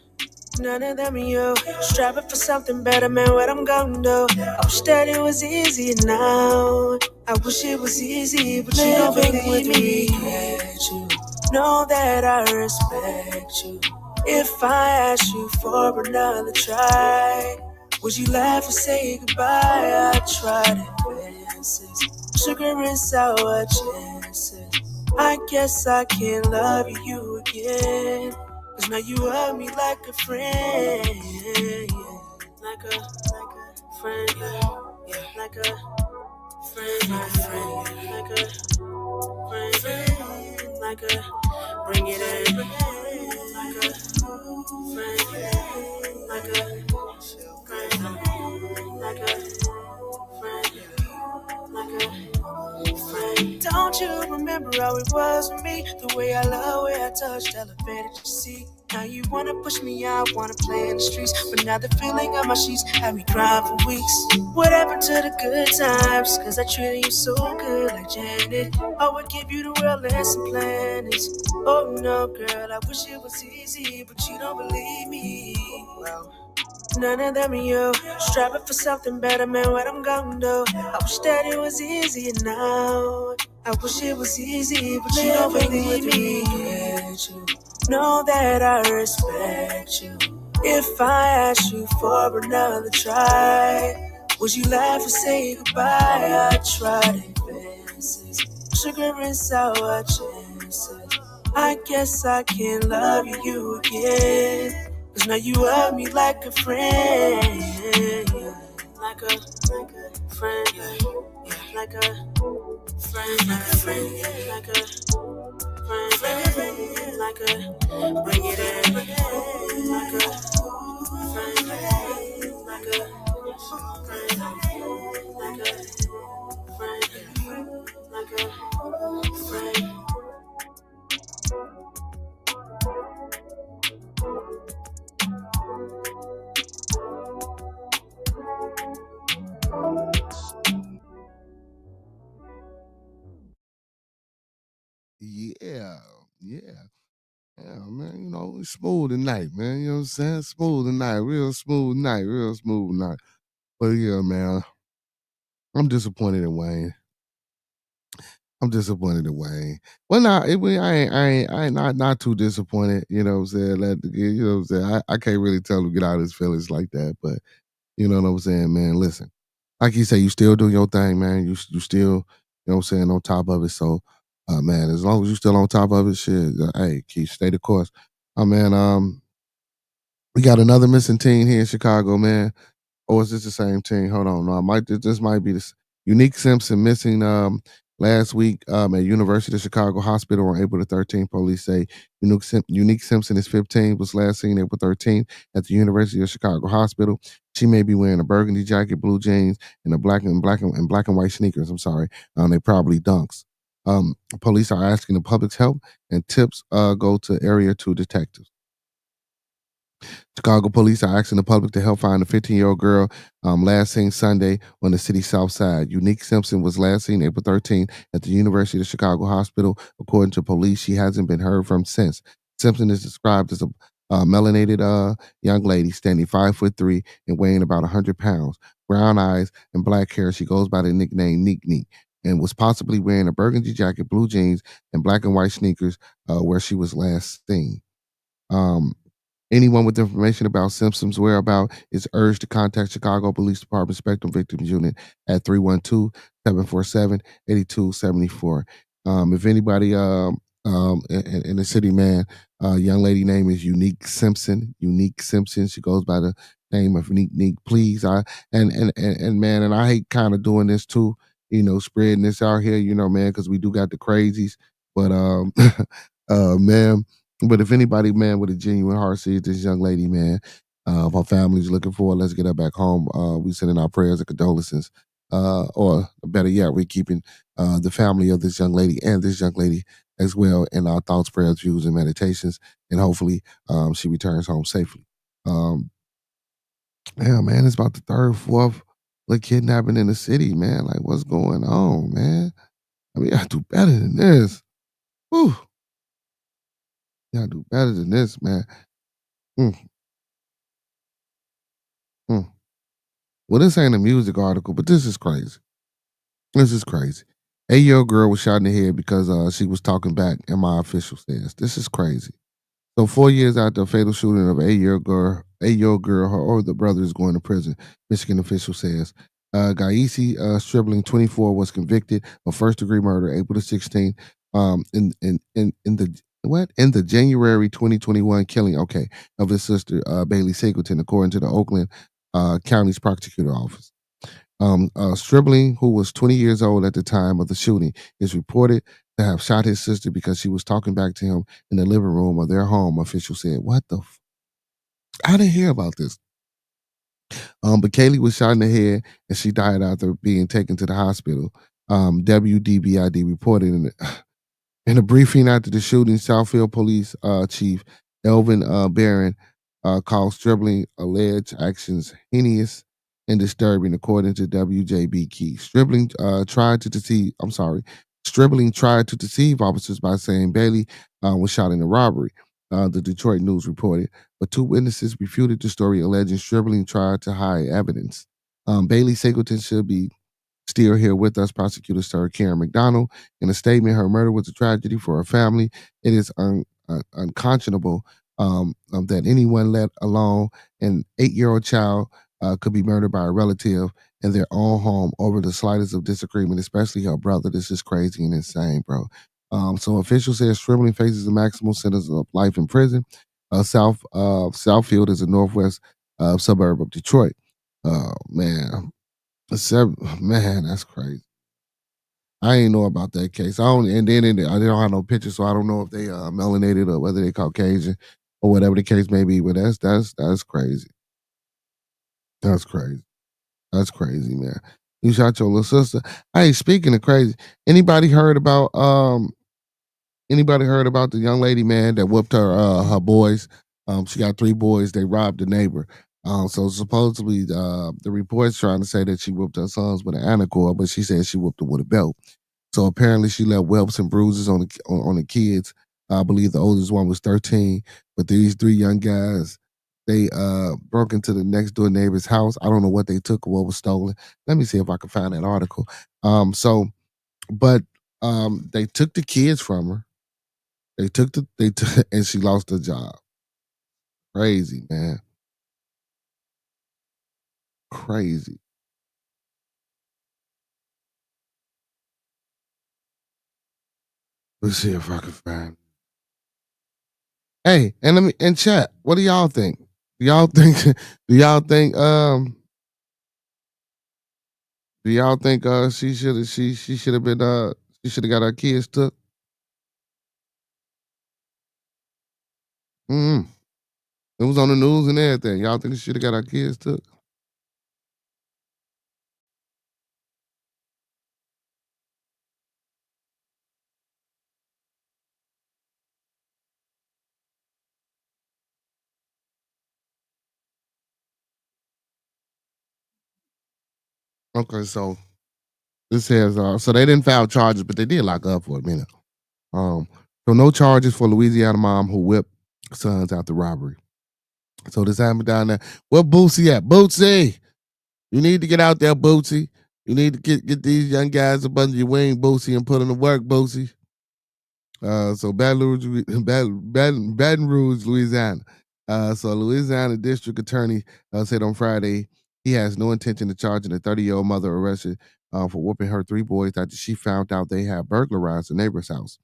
none of them are you. Striving for something better, man, what I'm gonna do. I wish that it was easier now. I wish it was easy, but you don't believe me. You know that I respect you. If I ask you for another try, would you laugh or say goodbye? I tried advances, sugar and sour chances. I guess I can't love you again, 'cause now you love me like a friend, yeah. Like a friend, yeah. Like a friend, like a friend, yeah. Like a friend, like a, bring it in, like a friend, like a friend, like a friend, like a friend. Don't you remember how it was with me? The way I love, way I touched, elevated your seat. Now you wanna push me out, wanna play in the streets, but now the feeling of my sheets had me crying for weeks. What happened to the good times? 'Cause I treated you so good like Janet. I would give you the world and some planets. Oh no, girl, I wish it was easy, but you don't believe me. Well, none of them are you. Striving for something better, man, what I'm gonna do. I wish that it was easier now. I wish it was easy, but you don't believe me. You know that I respect you. If I ask you for another try, would you laugh or say goodbye? I tried advances, sugar and sour chances. I guess I can't love you again, 'cause now you love me like a friend, like a friend, like a friend, like a friend, like a friend, like a, bring it in, Yeah, yeah. Yeah, man, you know, it's smooth tonight, man. You know what I'm saying? Smooth tonight, real smooth night, real smooth night. But yeah, man, I'm disappointed in Wayne. I'm disappointed in Wayne. Well, nah, I ain't not too disappointed. You know what I'm saying? You know what I'm saying? I can't really tell him to get out of his feelings like that. But you know what I'm saying, man? Listen, like you say, you still doing your thing, man. You still, you know what I'm saying, on top of it. So, man, as long as you still on top of it, shit, hey, keep stay the course. Man, we got another missing teen here in Chicago, man. Or is this the same team? Hold on, no, this might be this Unique Simpson missing last week at University of Chicago Hospital on April the 13th. Police say Unique Simpson is 15, was last seen April 13th at the University of Chicago Hospital. She may be wearing a burgundy jacket, blue jeans, and a black and white sneakers. I'm sorry, they probably dunks. Police are asking the public's help, and tips go to Area 2 detectives. Chicago police are asking the public to help find a 15-year-old girl last seen Sunday on the city's south side. Unique Simpson was last seen April 13th at the University of Chicago Hospital. According to police, she hasn't been heard from since. Simpson is described as a melanated young lady standing 5'3" and weighing about 100 pounds. Brown eyes and black hair. She goes by the nickname Neek Neek and was possibly wearing a burgundy jacket, blue jeans, and black and white sneakers where she was last seen. Anyone with information about Simpson's whereabouts is urged to contact Chicago Police Department Spectrum Victims Unit at 312-747-8274. If anybody in the city, man, young lady name is Unique Simpson. Unique Simpson. She goes by the name of Neek. Please, and man, and I hate kind of doing this too. You know, spreading this out here. You know, man, because we do got the crazies. But man. But if anybody, man, with a genuine heart sees this young lady, man, if our family's looking for her, let's get her back home. We sending our prayers and condolences. Or better yet, we're keeping the family of this young lady and this young lady as well in our thoughts, prayers, views, and meditations. And hopefully she returns home safely. Yeah, man, it's about the third, fourth like kidnapping in the city, man. Like, what's going on, man? I mean, I do better than this. Whew. Y'all do better than this, man. Mm, mm. Well, this ain't a music article, but this is crazy. This is crazy. 8-year-old girl was shot in the head because she was talking back, and my official says. This is crazy. So 4 years after a fatal shooting of 8-year-old girl, her older brother is going to prison, Michigan official says. Gaisi Stribling, 24, was convicted of first-degree murder April the 16th in the January 2021 killing, of his sister Bailey Singleton, according to the Oakland County's prosecutor office. Stribling, who was 20 years old at the time of the shooting, is reported to have shot his sister because she was talking back to him in the living room of their home, officials said. What the I didn't hear about this. But Kaylee was shot in the head and she died after being taken to the hospital. WDBID reported in a briefing after the shooting, Southfield Police Chief Elvin Barron called Stribling alleged actions heinous and disturbing, according to WJB Key. Stribling tried to deceive officers by saying Bailey was shot in a robbery. The Detroit News reported, but two witnesses refuted the story, alleging Stribling tried to hide evidence. Bailey Singleton should be still here with us, prosecutor Sir Karen McDonald. In a statement, her murder was a tragedy for her family. It is unconscionable that anyone, let alone an 8-year-old child, could be murdered by a relative in their own home over the slightest of disagreement, especially her brother. This is crazy and insane, bro. So officials say Stribling faces a maximum sentence of life in prison. Southfield is a northwest suburb of Detroit. Man, man, that's crazy. I ain't know about that case. I don't have no pictures, so I don't know if they melanated or whether they Caucasian. or whatever the case may be. But that's crazy. That's crazy. That's crazy, man. You shot your little sister. Hey, speaking of crazy, anybody heard about the young lady, man, that whooped her boys? She got 3 boys. They robbed the neighbor. So supposedly the report's trying to say that she whooped her sons with an anacord, but she said she whooped them with a belt. So apparently she left whelps and bruises on the kids. I believe the oldest one was 13, but these 3 young guys, they broke into the next door neighbor's house. I don't know what they took or what was stolen. Let me see if I can find that article. But they took the kids from her. And she lost her job. Crazy, man. Crazy. Let's see if I can find. Hey, and chat. What do y'all think? Do y'all think? Do y'all think? Do y'all think? She should have. She should have been. She should have got her kids took. Mm. It was on the news and everything. Y'all think she should have got her kids took? Okay, so this says so they didn't file charges, but they did lock up for a minute. So no charges for Louisiana mom who whipped sons after robbery. So this happened down there. Where Bootsy at? Bootsy, you need to get out there, Bootsy. You need to get these young guys up under your wing, Bootsy, and put them to work, Bootsy. So Baton Rouge, Louisiana. So Louisiana District Attorney said on Friday he has no intention of charging a 30-year-old mother arrested for whooping her 3 boys after she found out they had burglarized a neighbor's house.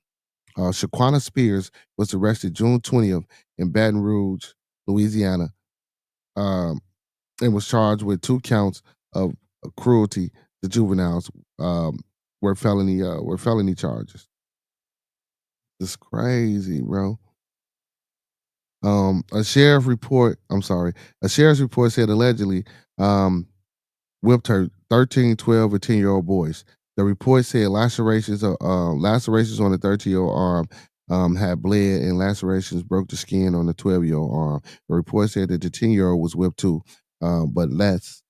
Shaquana Spears was arrested June 20th in Baton Rouge, Louisiana, and was charged with 2 counts of cruelty to juveniles, were felony charges. It's crazy, bro. A sheriff's report said allegedly whipped her 13, 12, and 10-year-old boys. The report said lacerations on the 13-year-old arm had bled, and lacerations broke the skin on the 12-year-old arm. The report said that the 10-year-old was whipped too, but much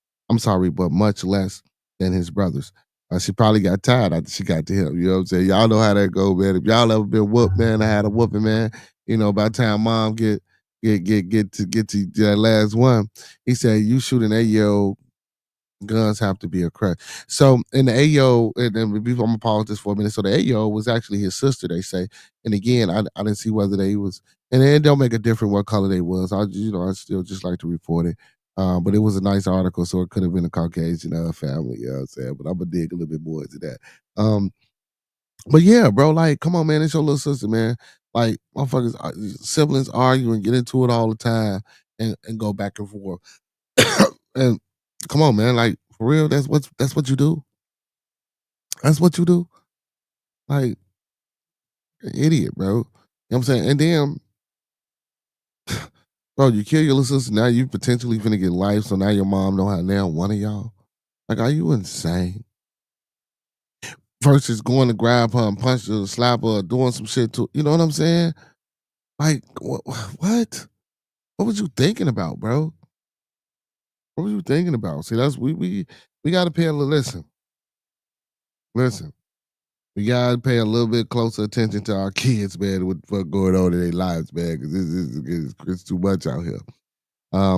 less than his brothers. She probably got tired after she got to him. You know what I'm saying? Y'all know how that go, man. If y'all ever been whooped, man, I had a whooping, man. You know, by the time mom get to that last one, he said, "You shoot an 8-year-old, guns have to be a crack." So in the 8-year-old, and then I'm gonna pause this for a minute. So the 8-year-old was actually his sister, they say. And again, I didn't see whether they was, and it don't make a difference what color they was. I still just like to report it. But it was a nice article, so it could have been a Caucasian family, you know what I'm saying? But I'm gonna dig a little bit more into that. But yeah, bro, like, come on, man, it's your little sister, man. Like, motherfuckers, siblings argue and get into it all the time and go back and forth. And come on, man, like, for real, that's what you do. That's what you do. Like, idiot, bro. You know what I'm saying? And then, bro, you kill your little sister, now you potentially finna get life, so now your mom know how now one of y'all. Like, are you insane? Versus going to grab her and punch her, slap her, or doing some shit to, you know what I'm saying? Like, what? What was you thinking about, bro? What was you thinking about? See, that's we got to pay a little. Listen. We gotta pay a little bit closer attention to our kids, man. What the fuck going on in their lives, man? Because it's too much out here.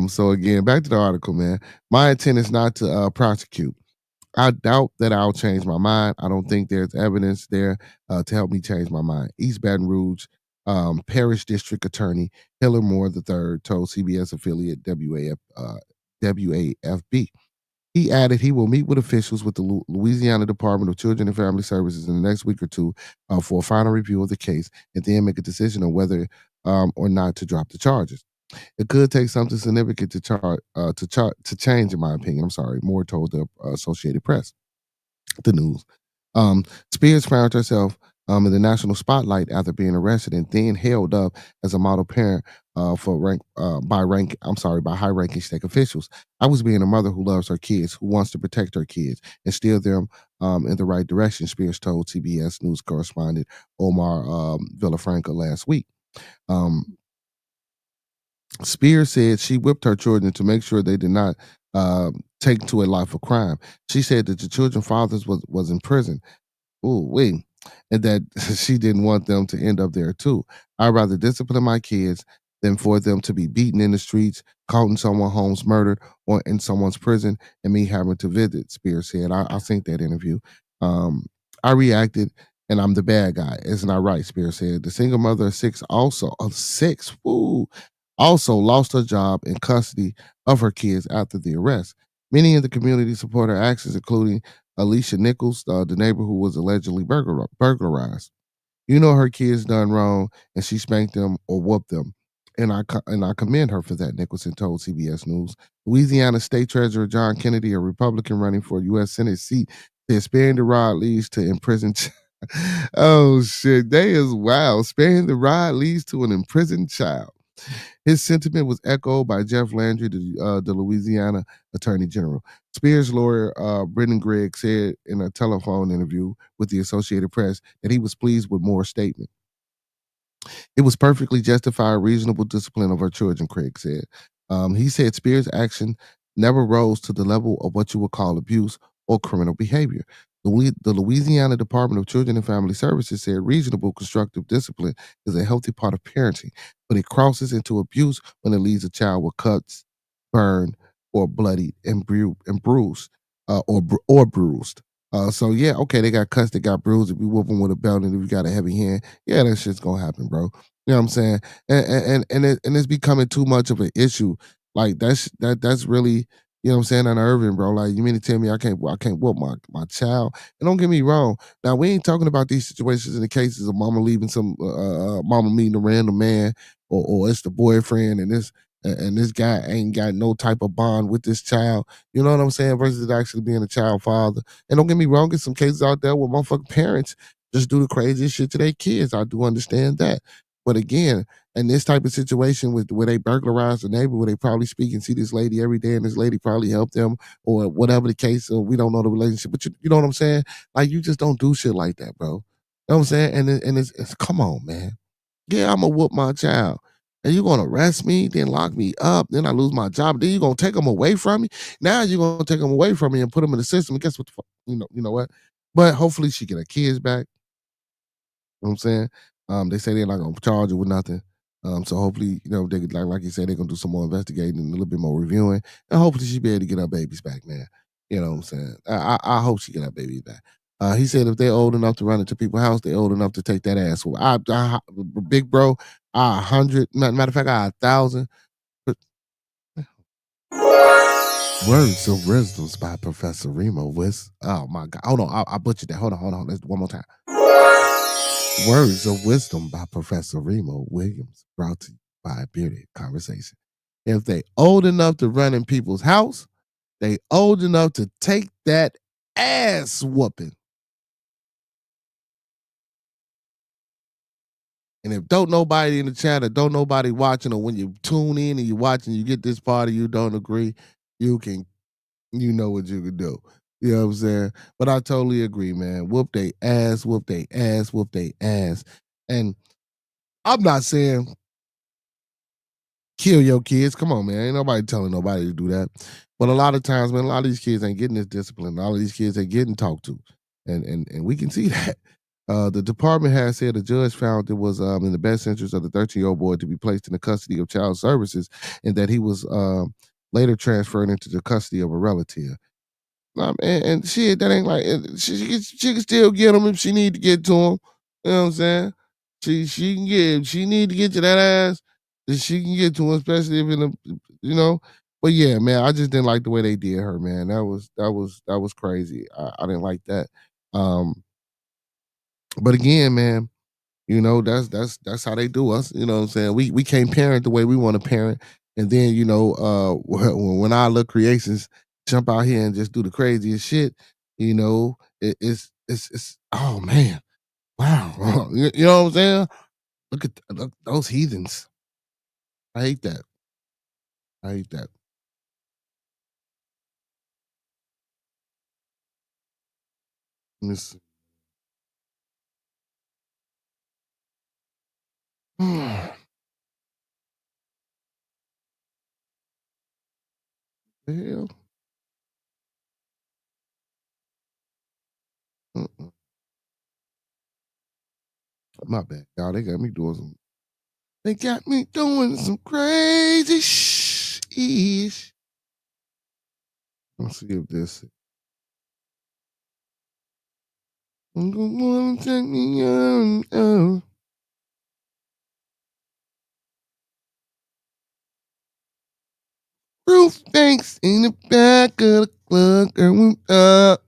So again, back to the article, man. My intent is not to prosecute. I doubt that I'll change my mind. I don't think there's evidence there to help me change my mind. East Baton Rouge Parish District Attorney Hiller Moore III told CBS affiliate WAFB. He added he will meet with officials with the Louisiana Department of Children and Family Services in the next week or two for a final review of the case and then make a decision on whether or not to drop the charges. It could take something significant to change, in my opinion. I'm sorry, Moore told the Associated Press, the news. Spears found herself in the national spotlight after being arrested and then held up as a model parent by high-ranking state officials. I was being a mother who loves her kids, who wants to protect her kids and steer them in the right direction, Spears told CBS News correspondent Omar Villafranca last week. Spears said she whipped her children to make sure they did not take to a life of crime. She said that the children's fathers was in prison. Ooh, wait. And that she didn't want them to end up there too. I'd rather discipline my kids than for them to be beaten in the streets, caught in someone's homes murdered, or in someone's prison, and me having to visit, Spears said. I think that interview. I reacted, and I'm the bad guy. Isn't that right? Spears said. The single mother of six also lost her job and custody of her kids after the arrest. Many in the community support her actions, including Alicia Nichols, the neighbor who was allegedly burglarized. You know her kids done wrong, and she spanked them or whooped them. And I commend her for that, Nicholson told CBS News. Louisiana State Treasurer John Kennedy, a Republican running for a U.S. Senate seat, said sparing the rod leads to imprisoned. Oh shit, they is wild. Sparing the rod leads to an imprisoned child. His sentiment was echoed by Jeff Landry, the Louisiana Attorney General. Spears' lawyer, Brendan Gregg, said in a telephone interview with the Associated Press that he was pleased with Moore's statement. It was perfectly justified, reasonable discipline of our children, Craig said. He said Spears' action never rose to the level of what you would call abuse or criminal behavior. The Louisiana Department of Children and Family Services said reasonable constructive discipline is a healthy part of parenting, but it crosses into abuse when it leaves a child with cuts, burned, or bloodied and bruised, or bruised. So yeah, okay, they got cuts, they got bruised. If you whoop them with a belt and if you got a heavy hand, yeah, that shit's gonna happen, bro. You know what I'm saying? And it's becoming too much of an issue. Like that's really, you know what I'm saying, unnerving, bro. Like, you mean to tell me I can't whoop my child? And don't get me wrong. Now we ain't talking about these situations in the cases of mama leaving mama meeting a random man, or it's the boyfriend and this guy ain't got no type of bond with this child. You know what I'm saying? Versus it actually being a child father. And don't get me wrong, there's some cases out there where motherfucking parents just do the craziest shit to their kids. I do understand that. But again, in this type of situation where they burglarize the neighbor, where they probably speak and see this lady every day, and this lady probably helped them, or whatever the case, or we don't know the relationship. But you know what I'm saying? Like, you just don't do shit like that, bro. You know what I'm saying? And it's come on, man. Yeah, I'm gonna whoop my child. And you're gonna arrest me, then lock me up, then I lose my job, then you're gonna take them away from me. Now you're gonna take them away from me and put them in the system. And guess what the fuck? You know what? But hopefully she get her kids back. You know what I'm saying? They say they're not gonna charge her with nothing. So hopefully, they like you said, they're gonna do some more investigating and a little bit more reviewing. And hopefully she be able to get her babies back, man. You know what I'm saying? I hope she get her babies back. He said if they're old enough to run into people's house, they're old enough to take that ass. Well, big bro, 100. Matter of fact, 1,000. Words of Wisdoms by Professor Remo. Oh my God. Hold on. I butchered that. Hold on. Let's one more time. Words of Wisdom by Professor Remo Williams, brought to you by Bearded Conversation. If they old enough to run in people's house, they old enough to take that ass whooping. And if don't nobody in the chat or don't nobody watching, or when you tune in and you watching, you get this part of you don't agree, you know what you can do. You know what I'm saying? But I totally agree, man. Whoop they ass, whoop they ass, whoop they ass. And I'm not saying kill your kids. Come on, man. Ain't nobody telling nobody to do that. But a lot of times, man, a lot of these kids ain't getting this discipline. A lot of these kids ain't getting talked to. And we can see that. The department has said a judge found it was in the best interest of the 13-year-old boy to be placed in the custody of child services, and that he was later transferred into the custody of a relative. And shit, that ain't like she can still get him if she need to get to him. You know what I'm saying? She can get, if she need to get to that ass, then she can get to him, especially if in a. But yeah, man, I just didn't like the way they did her, man. That was crazy. I didn't like that. But again, man, that's how they do us. You know what I'm saying? We can't parent the way we want to parent. And then, when our little creations jump out here and just do the craziest shit, it's oh man. Wow. You know what I'm saying? Look those heathens. I hate that. I hate that. Let me see. The hell? My bad, y'all. They got me doing some crazy ish. Let's see if this. I'm gonna wanna take me on. Roof thanks in the back of the club, girl, up.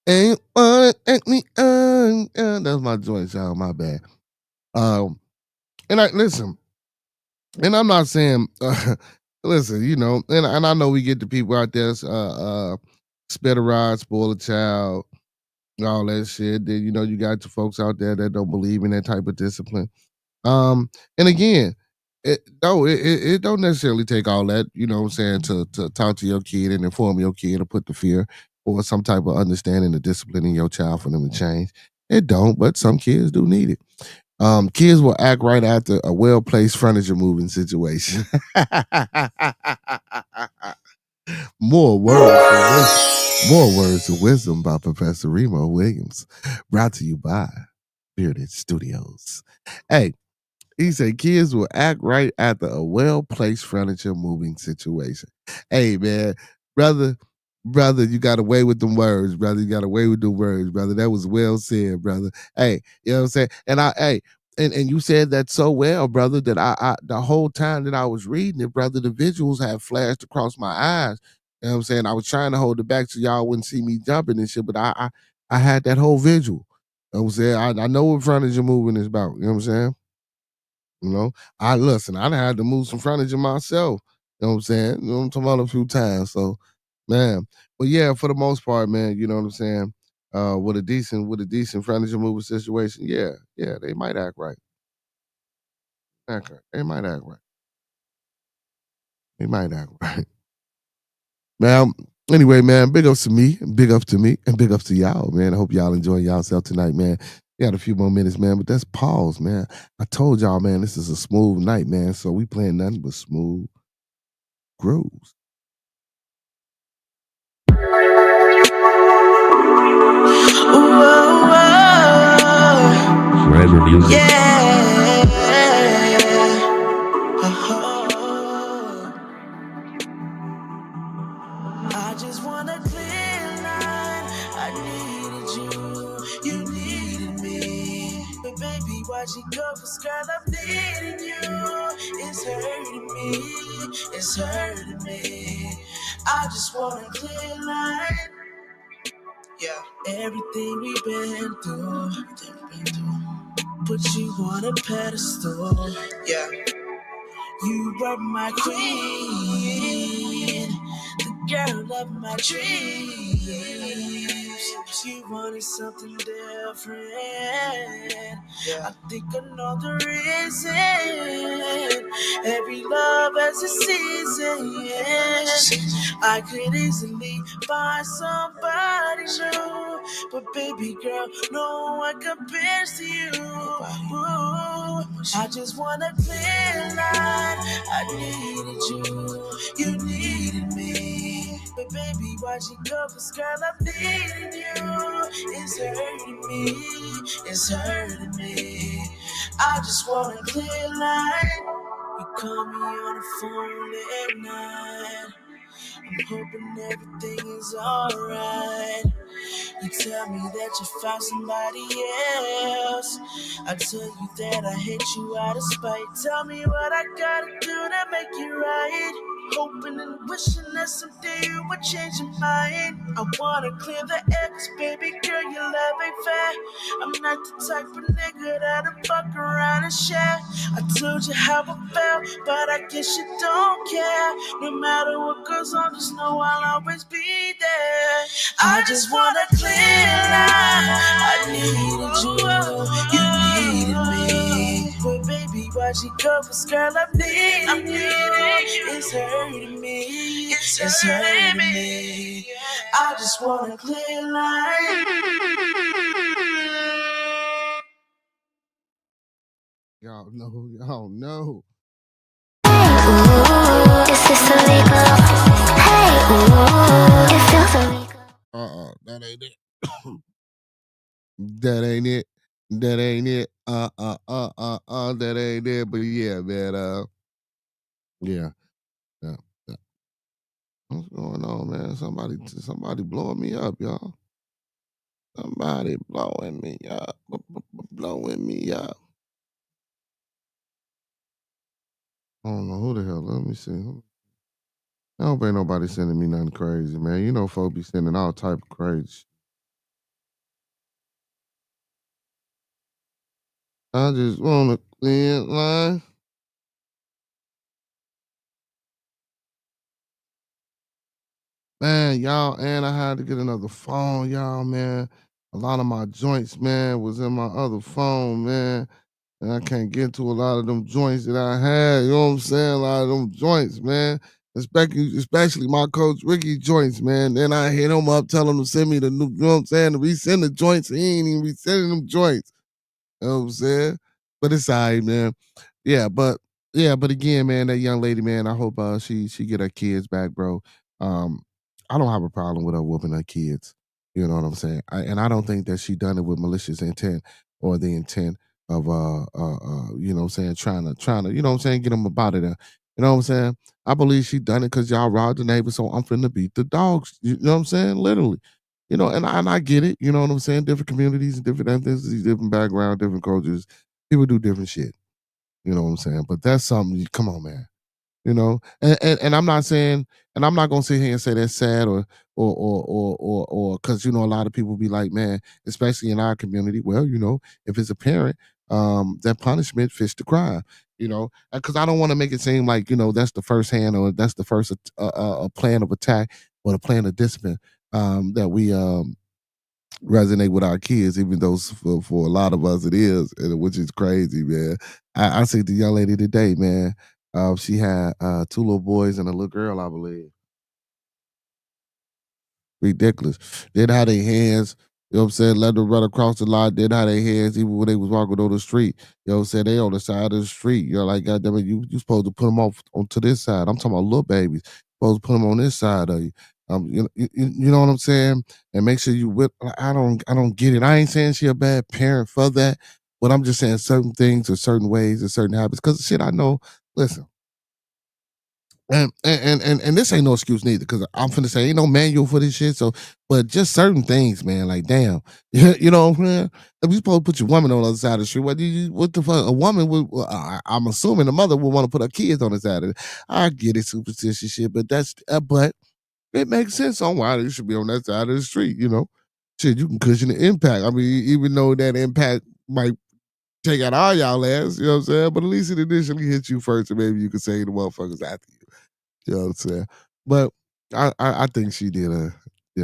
And you wanna take me on. That's my joint, y'all. My bad. And I listen, and I'm not saying, listen, you know, and I know we get the people out there, spit a rod, spoil a child, all that shit. Then you know you got the folks out there that don't believe in that type of discipline. And again, it don't necessarily take all that, you know what I'm saying, to talk to your kid and inform your kid or put the fear or some type of understanding of disciplining your child for them to change. It don't, but some kids do need it. Kids will act right after a well-placed furniture moving situation. More words of wisdom by Professor Remo Williams. Brought to you by Bearded Studios. Hey, he said kids will act right after a well-placed furniture moving situation. Hey, man, brother, you got away with them words, brother. You got away with the words, brother. That was well said, brother. Hey, you know what I'm saying? And you said that so well, brother, that I the whole time that I was reading it, brother, the visuals have flashed across my eyes. You know what I'm saying? I was trying to hold it back so y'all wouldn't see me jumping and shit, but I had that whole visual. You know what I'm saying? I know what furniture moving is about. You know what I'm saying? You know, I done had to move some furniture myself. You know what I'm saying? You know, I'm talking about a few times. So, man. But yeah, for the most part, man, you know what I'm saying? With a decent furniture moving situation, yeah, they might act right. They might act right. They might act right. Now, anyway, man, big ups to me, and big ups to y'all, man. I hope y'all enjoying yourself tonight, man. We got a few more minutes, man, but that's pause, man. I told y'all, man, this is a smooth night, man. So we playing nothing but smooth grooves. Forever music. Yeah. I just want a clear line. I needed you needed me. But baby, why'd you go? 'Cause girl, I'm needing you. It's hurting me. I just want a clear line. Yeah. Everything we've been through. Put you on a pedestal. Yeah. You were my queen, the girl of my dreams. You wanted something different. I think I know the reason. Every love has a season. I could easily find somebody new, but baby girl, no one compares to you. Ooh, I just want a clear line. I needed you needed me. But baby, why'd you go? 'Cause girl, I'm needing you. It's hurting me. I just want a clear line. You call me on the phone at night. I'm hoping everything is alright. You tell me that you found somebody else. I tell you that I hate you out of spite. Tell me what I gotta do to make it right. Hoping and wishing that someday you would change your mind. I wanna clear the air, 'cause baby girl, your love ain't fair. I'm not the type of nigga that'll fuck around and share. I I told you how I felt, but I guess you don't care. No matter what goes on, just know I'll always be there. I just want a clear line. I needed you needed me. But baby, why'd you go? 'Cause girl, I'm needing you. It's hurting me. It's hurting me. I just want a clear line. Y'all know. Is this illegal? Hey, ooh, it feels illegal. That ain't it. That ain't it. That ain't it. That ain't it. But yeah, man. Yeah. What's going on, man? Somebody blowing me up, y'all. Somebody blowing me up. Blowing me up. I don't know who the hell. Let me see. I hope ain't nobody sending me nothing crazy, man. You know, folks be sending all type of crazy shit. I just want to clear line. Man, y'all, and I had to get another phone, y'all, man. A lot of my joints, man, was in my other phone, man. And I can't get to a lot of them joints that I had. You know what I'm saying? A lot of them joints, man. Especially my coach Ricky joints, man. Then I hit him up, tell him to send me the new, you know what I'm saying? To resend the joints. He ain't even resending them joints. You know what I'm saying? But it's all right, man. But again, man, that young lady, man, I hope she get her kids back, bro. Um, I don't have a problem with her whooping her kids. You know what I'm saying? And I don't think that she done it with malicious intent or the intent of you know what I'm saying, trying to, you know what I'm saying, get them up out of there. You know what I'm saying? I believe she done it because y'all robbed the neighbor, so I'm finna beat the dogs. You know what I'm saying? Literally. You know, and I get it. You know what I'm saying? Different communities and different ethnicities, different background, different cultures. People do different shit. You know what I'm saying? But that's something. Come on, man. You know, and I'm not saying, and I'm not gonna sit here and say that's sad or because you know a lot of people be like, man, especially in our community. Well, you know, if it's a parent, that punishment fits the crime. You know, because I don't want to make it seem like you know that's the first hand or that's the first plan of attack or the plan of discipline that we resonate with our kids, even though for a lot of us it is, which is crazy, man. I see the young lady today, man. She had two little boys and a little girl, I believe. Ridiculous. Didn't have their hands, you know what I'm saying, let them run across the line, didn't have their hands even when they was walking on the street. You know what I'm saying? They on the side of the street. You're like, God damn it, you supposed to put them off onto this side. I'm talking about little babies. Supposed to put them on this side of you. You know what I'm saying? And make sure you whip. I don't get it. I ain't saying she a bad parent for that, but I'm just saying certain things or certain ways or certain habits. Because shit, I know. Listen, and this ain't no excuse neither, because I'm finna say ain't no manual for this shit. So, but just certain things, man. Like, damn, you know what I'm saying? If you supposed to put your woman on the other side of the street, what the fuck? A woman would, I'm assuming the mother would want to put her kids on the side of it. I get it, superstitious shit, but but it makes sense on why you should be on that side of the street. You know, shit, you can cushion the impact. I mean, even though that impact might take out all y'all ass, you know what I'm saying? But at least it initially hits you first, and maybe you can say the motherfuckers after you. You know what I'm saying? But I think she did all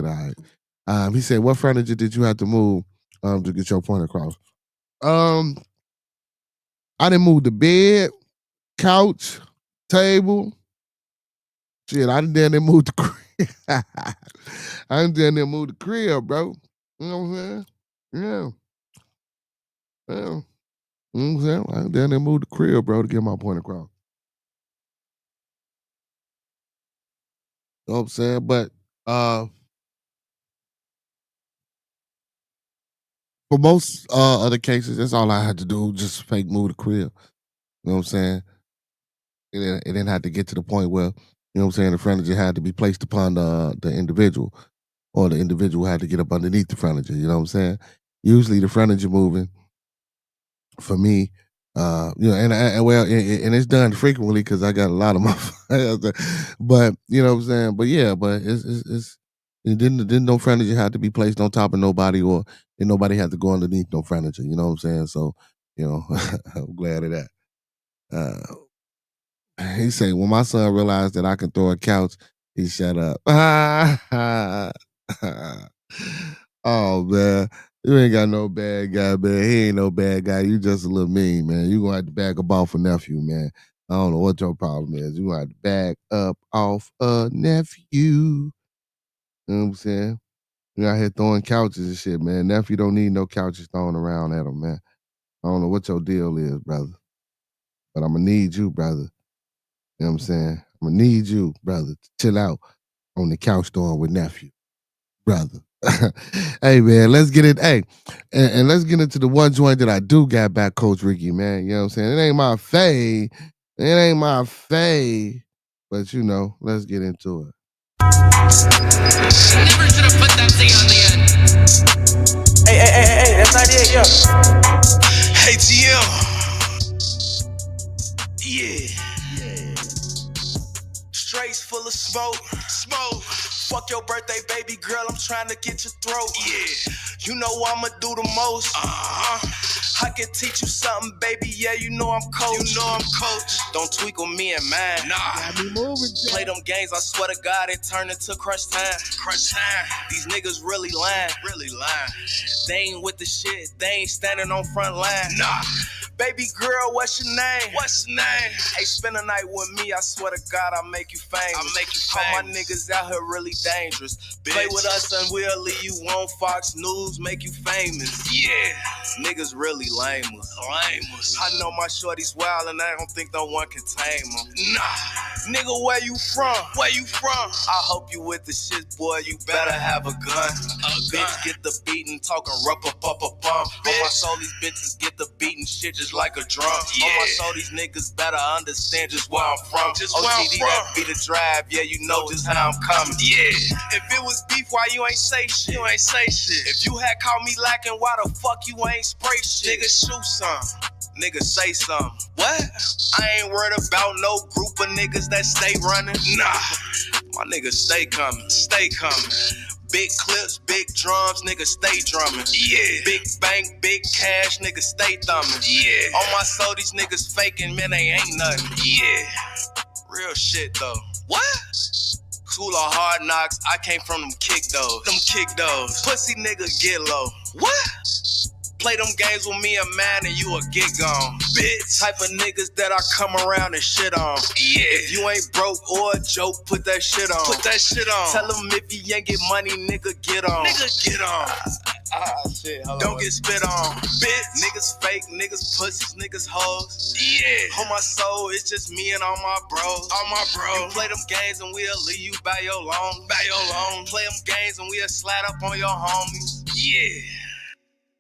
right. He said, "What furniture did you have to move to get your point across?" Um, I didn't move the bed, couch, table. Shit, I didn't damn near move the crib. I didn't damn near move the crib, bro. You know what I'm saying? Yeah. Yeah. You know what I'm saying? I didn't damn near move the crib, bro, to get my point across. You know what I'm saying? But for most other cases, that's all I had to do, just fake move the crib. You know what I'm saying? It didn't have to get to the point where, you know what I'm saying, the furniture had to be placed upon the individual, or the individual had to get up underneath the furniture. You know what I'm saying? Usually the furniture moving for me, you know, and well, and it's done frequently because I got a lot of my, but you know what I'm saying. But yeah, but it didn't no furniture had to be placed on top of nobody, or and nobody had to go underneath no furniture. You know what I'm saying? So you know, I'm glad of that. He say, when my son realized that I can throw a couch, he shut up. Oh, man. You ain't got no bad guy, man. He ain't no bad guy. You just a little mean, man. You gonna have to back up off a nephew, man. I don't know what your problem is. You gonna have to back up off a nephew. You know what I'm saying? You out here throwing couches and shit, man. Nephew don't need no couches thrown around at him, man. I don't know what your deal is, brother. But I'm gonna need you, brother. You know what I'm saying? I'm gonna need you, brother, to chill out on the couch throwing with nephew, brother. Hey, man, let's get it. Hey, and let's get into the one joint that I do got back, Coach Ricky, man. You know what I'm saying? It ain't my fave. It ain't my fave. But, you know, let's get into it. Never should have put that thing on the end. Hey, that's not it, yo. Hey, TM. Yeah. Strays full of smoke. Fuck your birthday, baby girl, I'm trying to get your throat. Yeah. You know I'ma do the most. I can teach you something, baby. Yeah, you know I'm coach. Don't tweak on me and mine. Got me moving, Play them games, I swear to God, it turned into crunch time. These niggas really lying. They ain't with the shit. They ain't standing on front line. Baby girl, what's your name? Hey, spend a night with me, I swear to God, I'll make you famous. All my niggas out here really dangerous. Bitch. Play with us and we'll leave you on Fox News, make you famous. Yeah. Niggas really lame us. I know my shorty's wild and I don't think no one can tame them. Nigga, where you from? I hope you with the shit, boy, you better have a gun. Bitch, get the beatin', talking bum. On my soul, these bitches get the beatin' shit just like a drum. On my soul, these niggas better understand just where I'm from. OTD, that be the drive, yeah, you know just how I'm coming. Yeah. If it was beef, why you ain't say shit? If you had caught me lacking, why the fuck you ain't spray shit? Nigga, shoot some. Nigga, say something. What? I ain't worried about no group of niggas that stay running. My niggas stay coming. Big clips, big drums, niggas stay drumming. Yeah. Big bank, big cash, niggas stay thumbing. Yeah. On my soul, these niggas faking, man, they ain't nothing. Yeah. Real shit though. What? School of hard knocks, I came from them kick those. Pussy nigga get low. What? Play them games with me and man and you a get gone. Bitch. Type of niggas that I come around and shit on. Yeah. If you ain't broke or a joke, put that shit on. Tell them if you ain't get money, nigga, get on. Shit, don't get spit on. Bitch. Niggas fake, niggas pussies, niggas hoes. Yeah. On my soul, it's just me and all my bros. You play them games and we'll leave you by your loan. Play them games and we'll slide up on your homies. Yeah.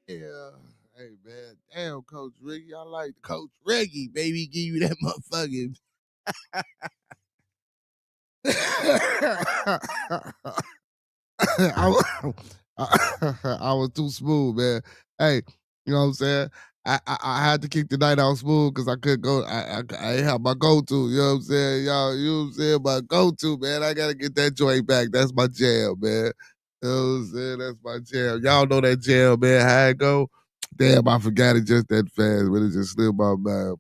Yeah. Hey, man. Damn, Coach Ricky. I like Coach Ricky, baby. Give you that motherfucking. I was too smooth, man. Hey, you know what I'm saying? I had to kick the night out smooth because I couldn't go. I ain't have my go-to. You know what I'm saying? Y'all, you know what I'm saying? My go-to, man. I got to get that joint back. That's my jam, man. You know what I'm saying? That's my jam. Y'all know that jam, man. How it go? Damn, I forgot it just that fast, but it just slipped my mind.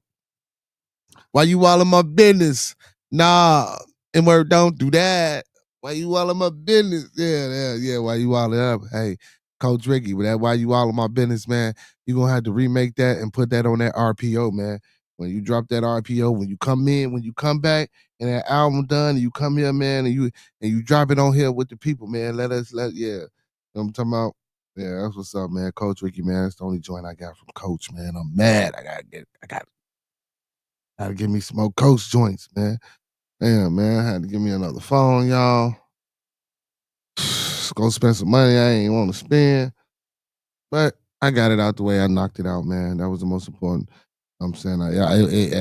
Why you all in my business? Nah, M-word don't do that. Why you all in my business? Yeah. Why you all in up? Hey, Coach Ricky, but that why you all in my business, man, you going to have to remake that and put that on that RPO, man. When you drop that RPO, when you come in, when you come back, and that album done, and you come here, man, and you drop it on here with the people, man. Yeah. You know what I'm talking about? Yeah, that's what's up, man. Coach Ricky, man. That's the only joint I got from Coach, man. I'm mad. I gotta give me some more Coach joints, man. Damn, man. I had to give me another phone, y'all. Go spend some money I ain't want to spend. But I got it out the way. I knocked it out, man. That was the most important. I'm saying,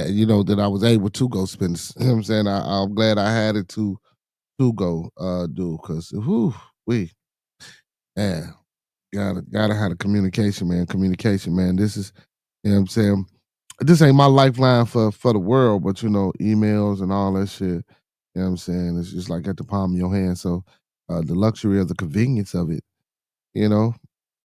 you know, that I was able to go spend. You know what I'm saying? I'm glad I had it to go do, because man, gotta have a communication, man. Communication, man. This is, you know what I'm saying? This ain't my lifeline for the world, but you know, emails and all that shit. You know what I'm saying? It's just like at the palm of your hand. So the luxury of the convenience of it, you know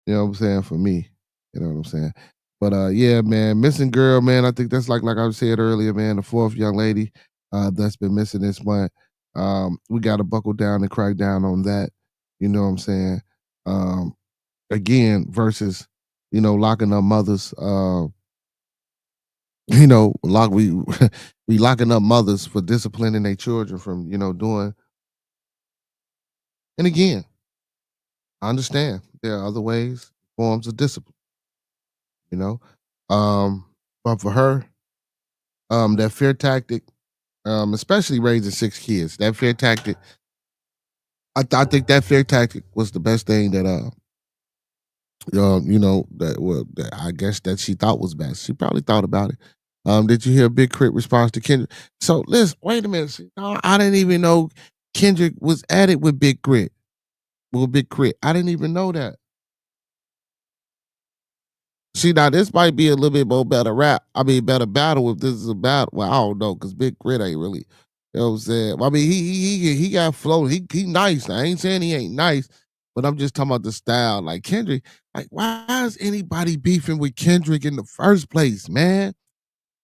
what I'm saying, for me. You know what I'm saying? But yeah, man, missing girl, man. I think that's like I said earlier, man, the fourth young lady that's been missing this month. We got to buckle down and crack down on that. You know what I'm saying? Um, again, versus locking up mothers. We we locking up mothers for disciplining their children from doing. And again, I understand there are other ways, forms of discipline. You know, um, but for her, that fear tactic, especially raising 6 kids, that fear tactic. I think that fear tactic was the best thing that that I guess that she thought was best. She probably thought about it. Did you hear Big Crit response to Kendrick? So listen, wait a minute. I didn't even know Kendrick was at it with Big Crit. With Big Crit. I didn't even know that. See, now this might be a little bit more better rap. I mean, better battle if this is a battle. Well, I don't know, because Big Crit ain't really, you know what I'm saying? I mean, he got flow. He nice. I ain't saying he ain't nice, but I'm just talking about the style. Like Kendrick, like, why is anybody beefing with Kendrick in the first place, man?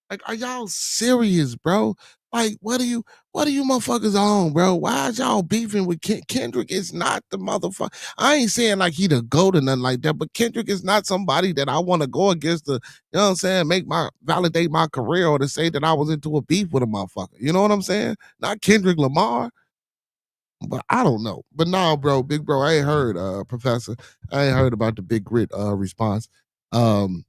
Like, are y'all serious, bro? Like, what are you motherfuckers on, bro? Why is y'all beefing with Kendrick? Is not the motherfucker. I ain't saying like he the GOAT or nothing like that, but Kendrick is not somebody that I want to go against you know what I'm saying, validate my career or to say that I was into a beef with a motherfucker. You know what I'm saying? Not Kendrick Lamar. But I don't know. But nah, bro, big bro, I ain't heard, Professor. I ain't heard about the Big Grit response. Um,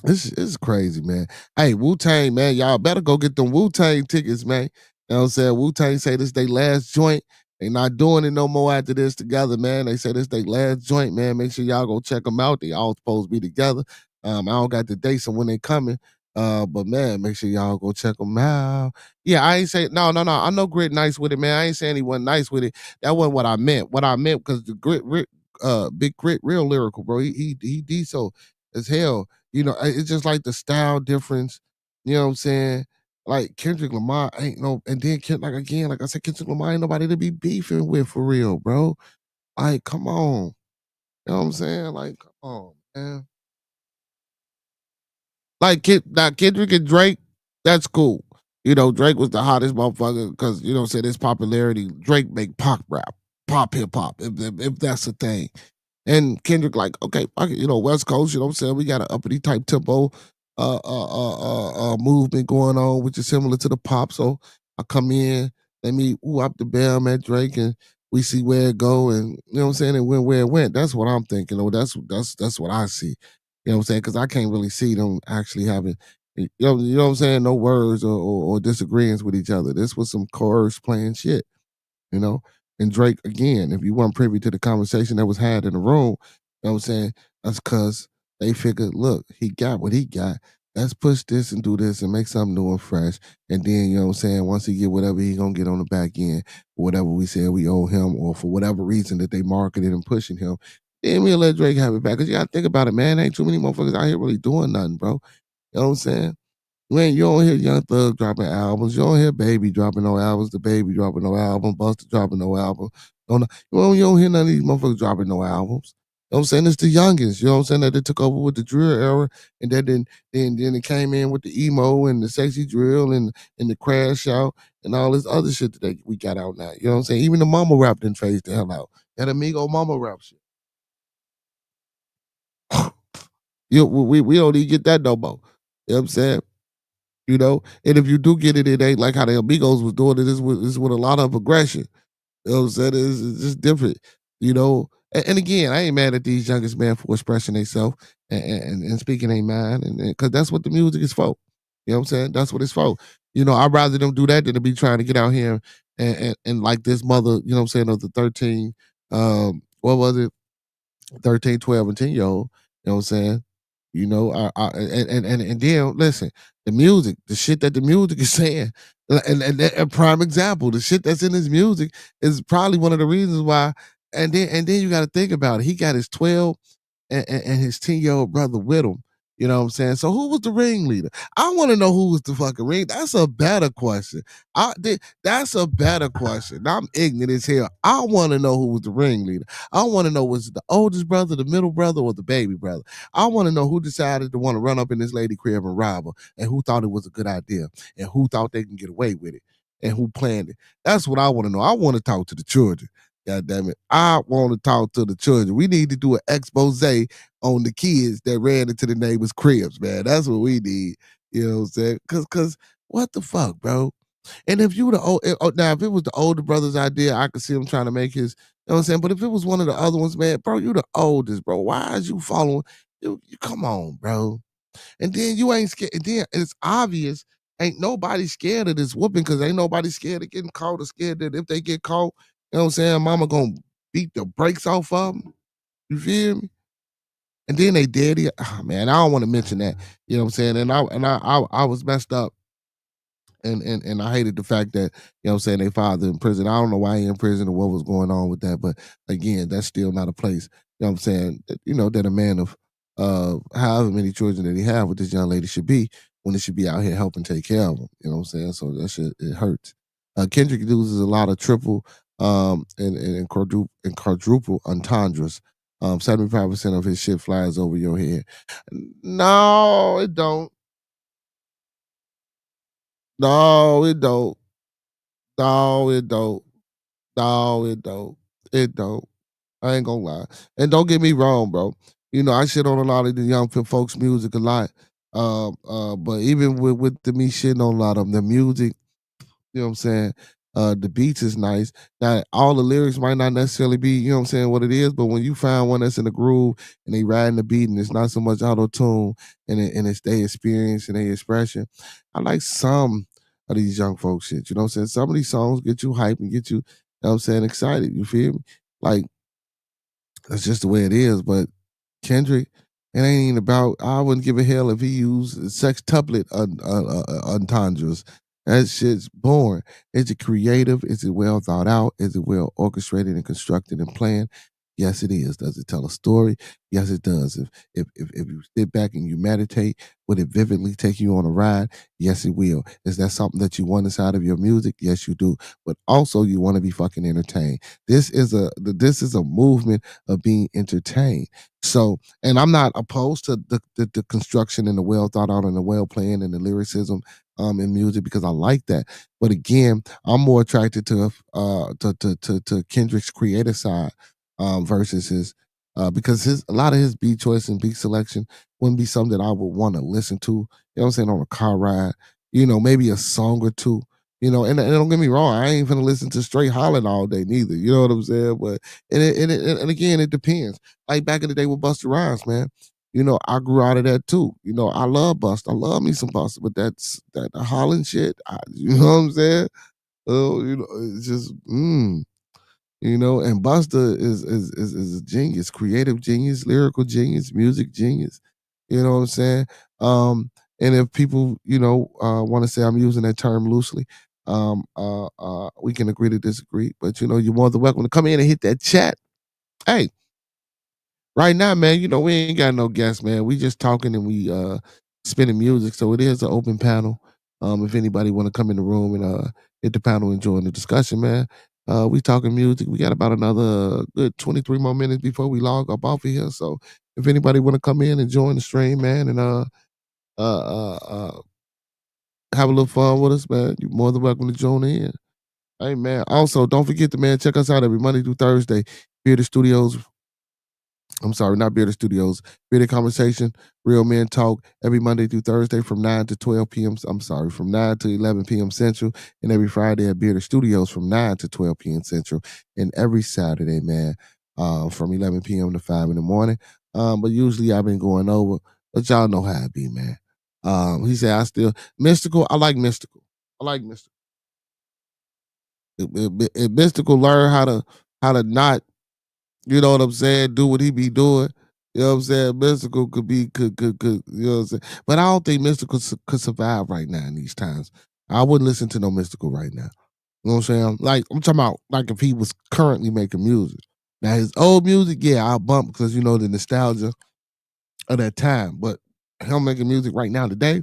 this is crazy, man. Hey, Wu-Tang, man, y'all better go get them Wu-Tang tickets, man. You know what I'm saying? Wu-Tang say this they last joint. They not doing it no more after this together, man. They say this they last joint, man. Make sure y'all go check them out. They all supposed to be together. I don't got the dates on when they coming. But man, make sure y'all go check them out. Yeah, I ain't say no. I know Grit nice with it, man. I ain't saying he wasn't nice with it. That wasn't what I meant. What I meant because the Big Grit, real lyrical, bro. He diesel as hell. It's just like the style difference. You know what I'm saying? Like Kendrick Lamar ain't no, and then like again, like I said, Kendrick Lamar ain't nobody to be beefing with for real, bro. Like, come on. You know what I'm saying? Like, come on, man. Like now Kendrick and Drake, that's cool. Drake was the hottest motherfucker because said his popularity. Drake make pop rap, pop hip hop, if that's the thing. And Kendrick, like, okay, fuck it, West Coast, you know what I'm saying? We got an uppity type tempo movement going on, which is similar to the pop. So I come in, let me up the bell at Drake and we see where it go and you know what I'm saying, and where it went. That's what I'm thinking. That's what I see. You know what I'm saying? Because I can't really see them actually having you know what I'm saying, no words or disagreements with each other. This was some coerced playing shit you know. And Drake, again, if you weren't privy to the conversation that was had in the room, you know what I'm saying? That's because they figured, look, he got what he got. Let's push this and do this and make something new and fresh. And then, you know what I'm saying, once he get whatever he gonna get on the back end, whatever we said we owe him, or for whatever reason that they marketed and pushing him, then we'll let Drake have it back. Cause you gotta think about it, man. Ain't too many motherfuckers out here really doing nothing, bro. You know what I'm saying? Man, you don't hear Young Thug dropping albums. You don't hear Baby dropping no albums. The Baby dropping no album. Busta dropping no album. You don't hear none of these motherfuckers dropping no albums. You know what I'm saying? It's the youngest. You know what I'm saying? That they took over with the drill era, and then it came in with the emo and the sexy drill and the crash out and all this other shit that we got out now. You know what I'm saying? Even the mama rap didn't phase the hell out. That amigo mama rap shit. We don't even get that no more. You know what I'm saying? And if you do get it, it ain't like how the Amigos was doing it. It's with a lot of aggression. You know what I'm saying? It's just different, And again, I ain't mad at these youngest men for expressing themselves and speaking their mind, and because that's what the music is for. You know what I'm saying? That's what it's for. I'd rather them do that than to be trying to get out here and like this mother, you know what I'm saying, of the 13, what was it? 13, 12, and 10-year-old. You know what I'm saying? And then listen, the music, the shit that the music is saying, and a prime example, the shit that's in his music is probably one of the reasons why. And then you got to think about it. He got his 12 and his 10-year-old brother with him. You know what I'm saying? So who was the ringleader? I want to know who was the fucking ring. That's a better question. That's a better question. I'm ignorant as hell. I want to know who was the ringleader. I want to know, was it the oldest brother, the middle brother, or the baby brother? I want to know who decided to want to run up in this lady crib and rob her, and who thought it was a good idea, and who thought they can get away with it, and who planned it. That's what I want to know. I want to talk to the children. God damn it. I want to talk to the children. We need to do an expose on the kids that ran into the neighbors' cribs, man. That's what we need. You know what I'm saying? Cause what the fuck, bro? And if you now if it was the older brother's idea, I could see him trying to make his, you know what I'm saying? But if it was one of the other ones, man, bro, you the oldest, bro. Why is you following? You come on, bro. And then you ain't scared. And then it's obvious, ain't nobody scared of this whooping, because ain't nobody scared of getting caught, or scared that if they get caught, you know what I'm saying, mama gonna beat the brakes off of them. You feel me? And then they did it. Oh, man, I don't want to mention that. You know what I'm saying? And I was messed up. And I hated the fact that, you know what I'm saying, they father in prison. I don't know why he in prison or what was going on with that. But again, that's still not a place, you know what I'm saying, that a man of however many children that he have with this young lady should be, when it should be out here helping take care of them. You know what I'm saying? So that shit, it hurts. Kendrick uses a lot of triple and quadruple entendres. 75% of his shit flies over your head. No, it don't. No, it don't. No, it don't. No, it don't. It don't. I ain't gonna lie. And don't get me wrong, bro. I shit on a lot of the young folks' music a lot. But even with the me shitting on a lot of them, the music, you know what I'm saying? The beats is nice. Now, all the lyrics might not necessarily be, you know what I'm saying, what it is, but when you find one that's in the groove and they riding the beat and it's not so much auto-tune and it's their experience and their expression, I like some of these young folks shit. You know what I'm saying? Some of these songs get you hype and get you, know what I'm saying, excited. You feel me? Like, that's just the way it is. But Kendrick, it ain't even about. I wouldn't give a hell if he used sextuplet entendres. That shit's boring. Is it creative? Is it well thought out? Is it well orchestrated and constructed and planned? Yes, it is. Does it tell a story? Yes, it does. If you sit back and you meditate, would it vividly take you on a ride? Yes, it will. Is that something that you want inside of your music? Yes, you do. But also, you want to be fucking entertained. This is a movement of being entertained. So, and I'm not opposed to the construction and the well thought out and the well planned and the lyricism in music, because I like that. But again, I'm more attracted to Kendrick's creative side versus his because a lot of his beat choice and beat selection wouldn't be something that I would want to listen to. You know what I'm saying, on a car ride. Maybe a song or two. And don't get me wrong, I ain't gonna listen to straight hollering all day neither. You know what I'm saying? But and again, it depends. Like back in the day with Busta Rhymes, man. I grew out of that too. I love Busta. I love me some Busta, but that hollering shit. You know what I'm saying? It's just and Busta is a genius, creative genius, lyrical genius, music genius. You know what I'm saying? And if people, want to say I'm using that term loosely, we can agree to disagree. But you're more than welcome to come in and hit that chat. Hey, right now, man, we ain't got no guests, man. We just talking and we spinning music. So it is an open panel. If anybody want to come in the room and hit the panel and join the discussion, man. We talking music. We got about another good 23 more minutes before we log up off of here. So if anybody want to come in and join the stream, man, and have a little fun with us, man, you're more than welcome to join in. Hey, man. Also, don't forget to, man, check us out every Monday through Thursday. Bearded Studios. I'm sorry, not Bearded Studios. Bearded Conversation, Real Men Talk, every Monday through Thursday from 9 to 12 p.m. I'm sorry, from 9 to 11 p.m. Central, and every Friday at Bearded Studios from 9 to 12 p.m. Central, and every Saturday, man, from 11 p.m. to 5 in the morning. But usually I've been going over, but y'all know how it be, man. He said, Mystical, I like Mystical. If Mystical learn how to not, you know what I'm saying, do what he be doing. You know what I'm saying? Mystical could, you know what I'm saying? But I don't think Mystical could survive right now in these times. I wouldn't listen to no Mystical right now. You know what I'm saying? Like, I'm talking about like if he was currently making music. Now his old music, yeah, I'll bump because the nostalgia of that time. But him making music right now today,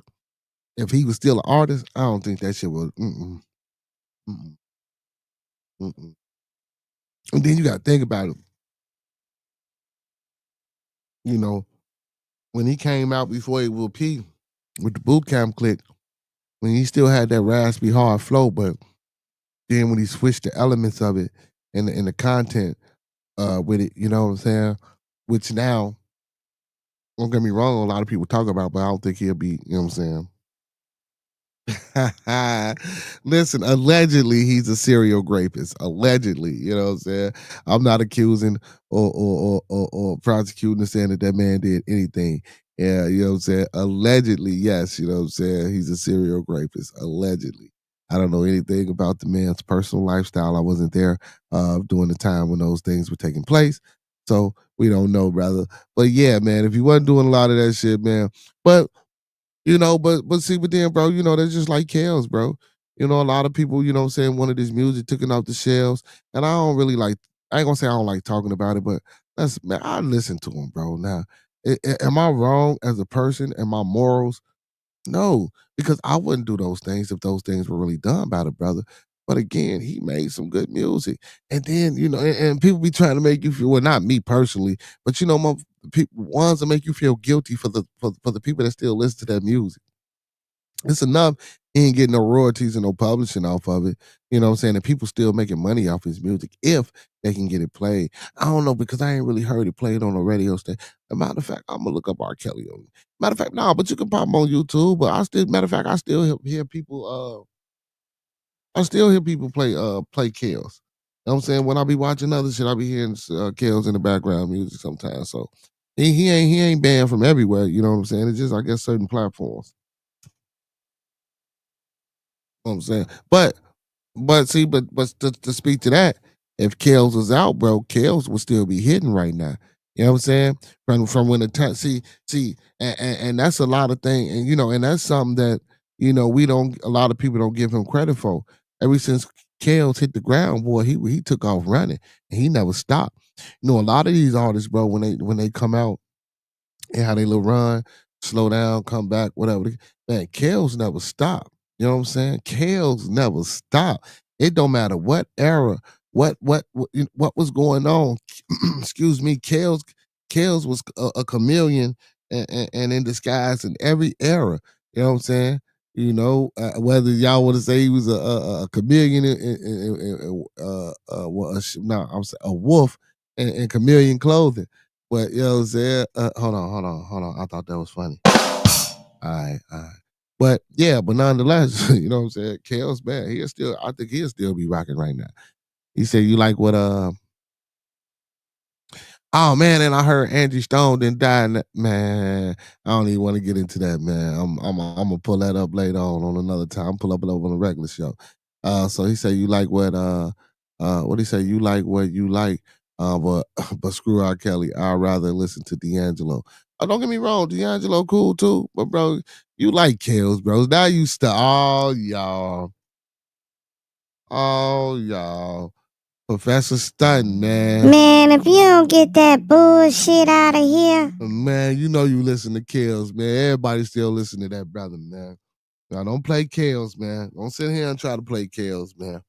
if he was still an artist, I don't think that shit was. Mm-mm, mm-mm, mm-mm. And then you got to think about it. You know, when he came out before he will P with the boot camp click, when he still had that raspy hard flow, but then when he switched the elements of it and the content with it, you know what I'm saying? Which now, don't get me wrong, a lot of people talk about, but I don't think he'll be, you know what I'm saying? Listen, allegedly he's a serial rapist. Allegedly, you know what I'm saying? I'm not accusing or prosecuting and saying that man did anything. Yeah, you know what I'm saying? Allegedly, yes, you know what I'm saying? He's a serial rapist. Allegedly. I don't know anything about the man's personal lifestyle. I wasn't there during the time when those things were taking place. So we don't know, brother. But yeah, man, if you wasn't doing a lot of that shit, man. But but see, but then, bro, that's just like Kels, bro. A lot of people, you know what I'm saying, wanted his music taken off the shelves. And I don't really like, I ain't gonna say I don't like talking about it, but man, I listen to him, bro. Now, am I wrong as a person? Am I morals? No, because I wouldn't do those things if those things were really done by the brother. But again, he made some good music. And then, and people be trying to make you feel, well, not me personally, but my people ones that make you feel guilty for the people that still listen to that music. It's enough he ain't getting no royalties and no publishing off of it. You know what I'm saying? And people still making money off his music if they can get it played. I don't know because I ain't really heard it played on a radio station. As a matter of fact, I'm gonna look up R. Kelly on. Matter of fact, no, but you can pop him on YouTube. But I still hear people. I still hear people play Kells. You know what I'm saying? When I be watching other shit, I be hearing Kells in the background music sometimes. So he ain't banned from everywhere. You know what I'm saying? It's just I guess certain platforms. You know what I'm saying? But to speak to that, if Kels was out, bro, Kels would still be hitting right now. You know what I'm saying? From when the time, and that's a lot of things, and that's something that we don't. A lot of people don't give him credit for. Ever since Kels hit the ground, boy, he took off running and he never stopped. A lot of these artists, bro, when they come out and how they little run, slow down, come back, whatever. Man, Kels never stop. You know what I'm saying? Kels never stop. It don't matter what era, what was going on. Excuse me, Kels was a chameleon and in disguise in every era. You know what I'm saying? Whether y'all want to say he was a chameleon no, I'm saying a wolf in chameleon clothing. But you know what I'm saying? Hold on. I thought that was funny. All right. But yeah, but nonetheless, you know what I'm saying? Kels, man, I think he'll still be rocking right now. He said you like what oh man, and I heard Angie Stone didn't die. Man, I don't even want to get into that, man. I'm gonna pull that up later on another time. Pull up it over on a regular show. So he said you like what he say? You like what you like, but but screw R. Kelly. I'd rather listen to D'Angelo. Oh, don't get me wrong, D'Angelo cool too, but bro, you like Kels, bro. Now you all y'all. Professor Stun, man. Man, if you don't get that bullshit out of here. Man, you listen to Kels, man. Everybody still listen to that brother, man. Now, don't play Kels, man. Don't sit here and try to play Kels, man.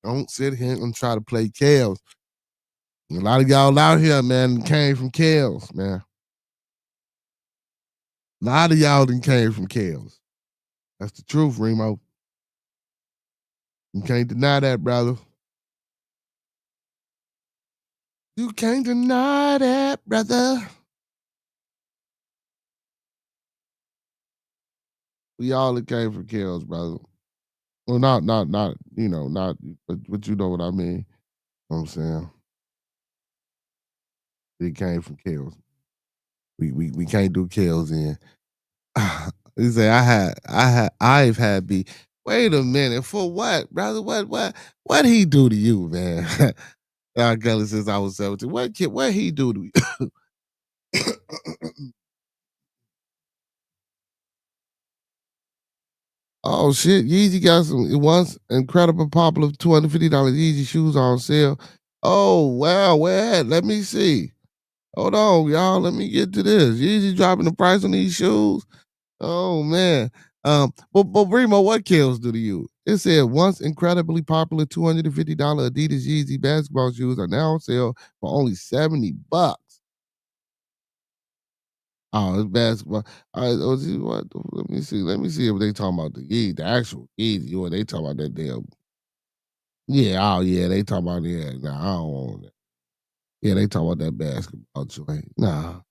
Don't sit here and try to play Kels. A lot of y'all out here, man, came from Kels, man. A lot of y'all done came from Kels. That's the truth, Remo. You can't deny that, brother. You can't deny that, brother. We all came from Kels, brother. Well, not, not, but you know what I mean. You know what I'm saying? It came from Kels. We can't do Kels in. He said I've had beef. Wait a minute, for what, brother? What he do to you, man? R. Kelly since I was 17. What he do to you? Oh shit, Yeezy got some once incredible popular $250 Yeezy shoes on sale. Oh wow, where at? Let me see. Hold on, y'all. Let me get to this. Yeezy dropping the price on these shoes. Oh man. But Remo, what kills do to you? It said once incredibly popular $250 Adidas Yeezy basketball shoes are now on sale for only $70. Oh, it's basketball. All right, what? Let me see. Let me see if they talking about the Yeezy, the actual Yeezy, or they talking about that damn. Yeah, oh yeah, they talking about Nah, I don't want that. Yeah, they talking about that basketball joint. Nah,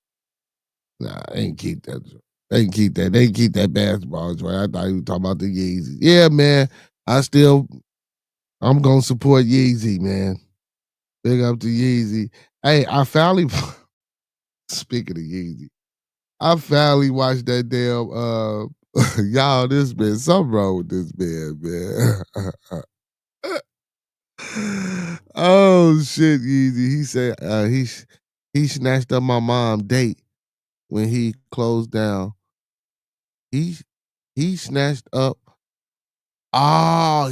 ain't keep that joint. They can keep that. They can keep that basketball joint. I thought you were talking about the Yeezy. Yeah, man. I'm gonna support Yeezy, man. Big up to Yeezy. Hey, I finally speaking of Yeezy, I finally watched that damn y'all, this man, something wrong with this man. Oh shit, Yeezy. He said he snatched up my mom date when he closed down. He he snatched up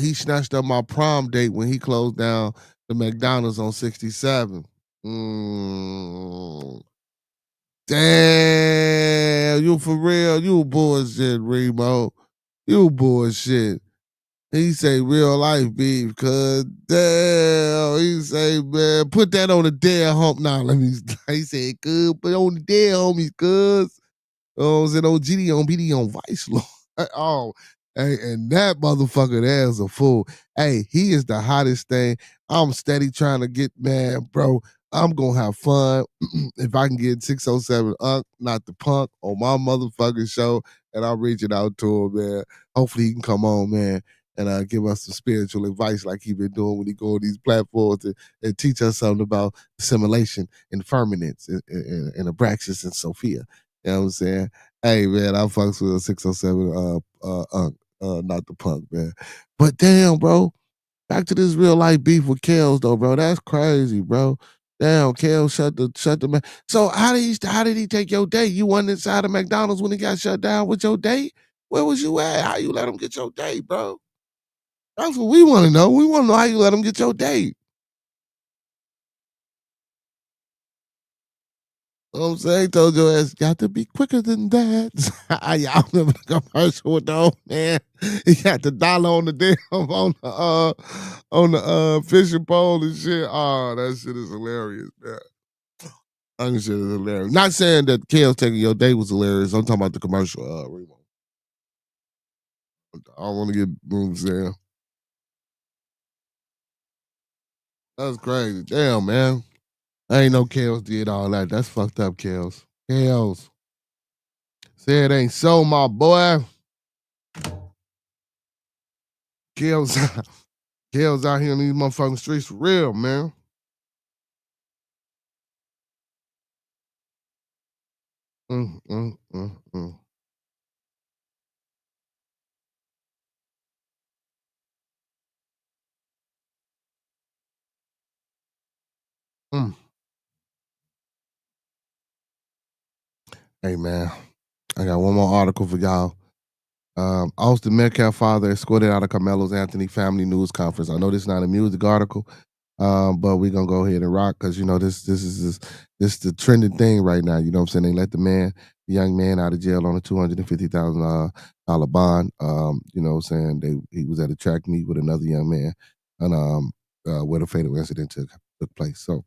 he snatched up my prom date when he closed down the McDonald's on 67. Mm. Damn, you for real? You bullshit, Remo. You bullshit. He say real life beef, cuz damn. He say, man, put that on the dead hump. Nah, let me he said, good, put it on the dead homies, cuz. Oh, was it on GD on BD on Vice Lord? Oh, hey, and that motherfucker there is a fool. Hey, he is the hottest thing. I'm steady trying to get mad, bro. I'm gonna have fun if I can get 607 Unk, not the punk, on my motherfucking show, and I'm reaching out to him, man. Hopefully he can come on, man, and give us some spiritual advice like he been doing when he go on these platforms and teach us something about assimilation and firmaments and Abraxas and Sophia. You know what I'm saying? Hey man, I fucks with a 607 not the punk, man. But damn, bro. Back to this real life beef with Kels though, bro. That's crazy, bro. Damn, Kels shut the man. So how did he take your date? You went inside of McDonald's when he got shut down with your date? Where was you at? How you let him get your date, bro? That's what we want to know. We want to know how you let him get your date. You know what I'm saying? Told your ass, got to be quicker than that. Y'all remember the commercial with the old man? He got the dollar on the damn on the fishing pole and shit. Oh, that shit is hilarious, man. That shit is hilarious. Not saying that Kale's taking your date was hilarious. I'm talking about the commercial, Remo. I don't want to get boom saying. That's crazy. Damn, man. I ain't know Kales did all that. That's fucked up, Kales. Kales. Say it ain't so, my boy. Kales, Kales out here in these motherfucking streets for real, man. Mm, mm, mm, mm. Mm. Hey, man, I got one more article for y'all. Austin Metcalf father escorted out of Carmelo's Anthony family news conference. I know this is not a music article, but we're gonna go ahead and rock because you know this is the trending thing right now. You know what I'm saying? They let the young man out of jail on a $250,000 bond. You know what I'm saying? He was at a track meet with another young man, and where the fatal incident took place. So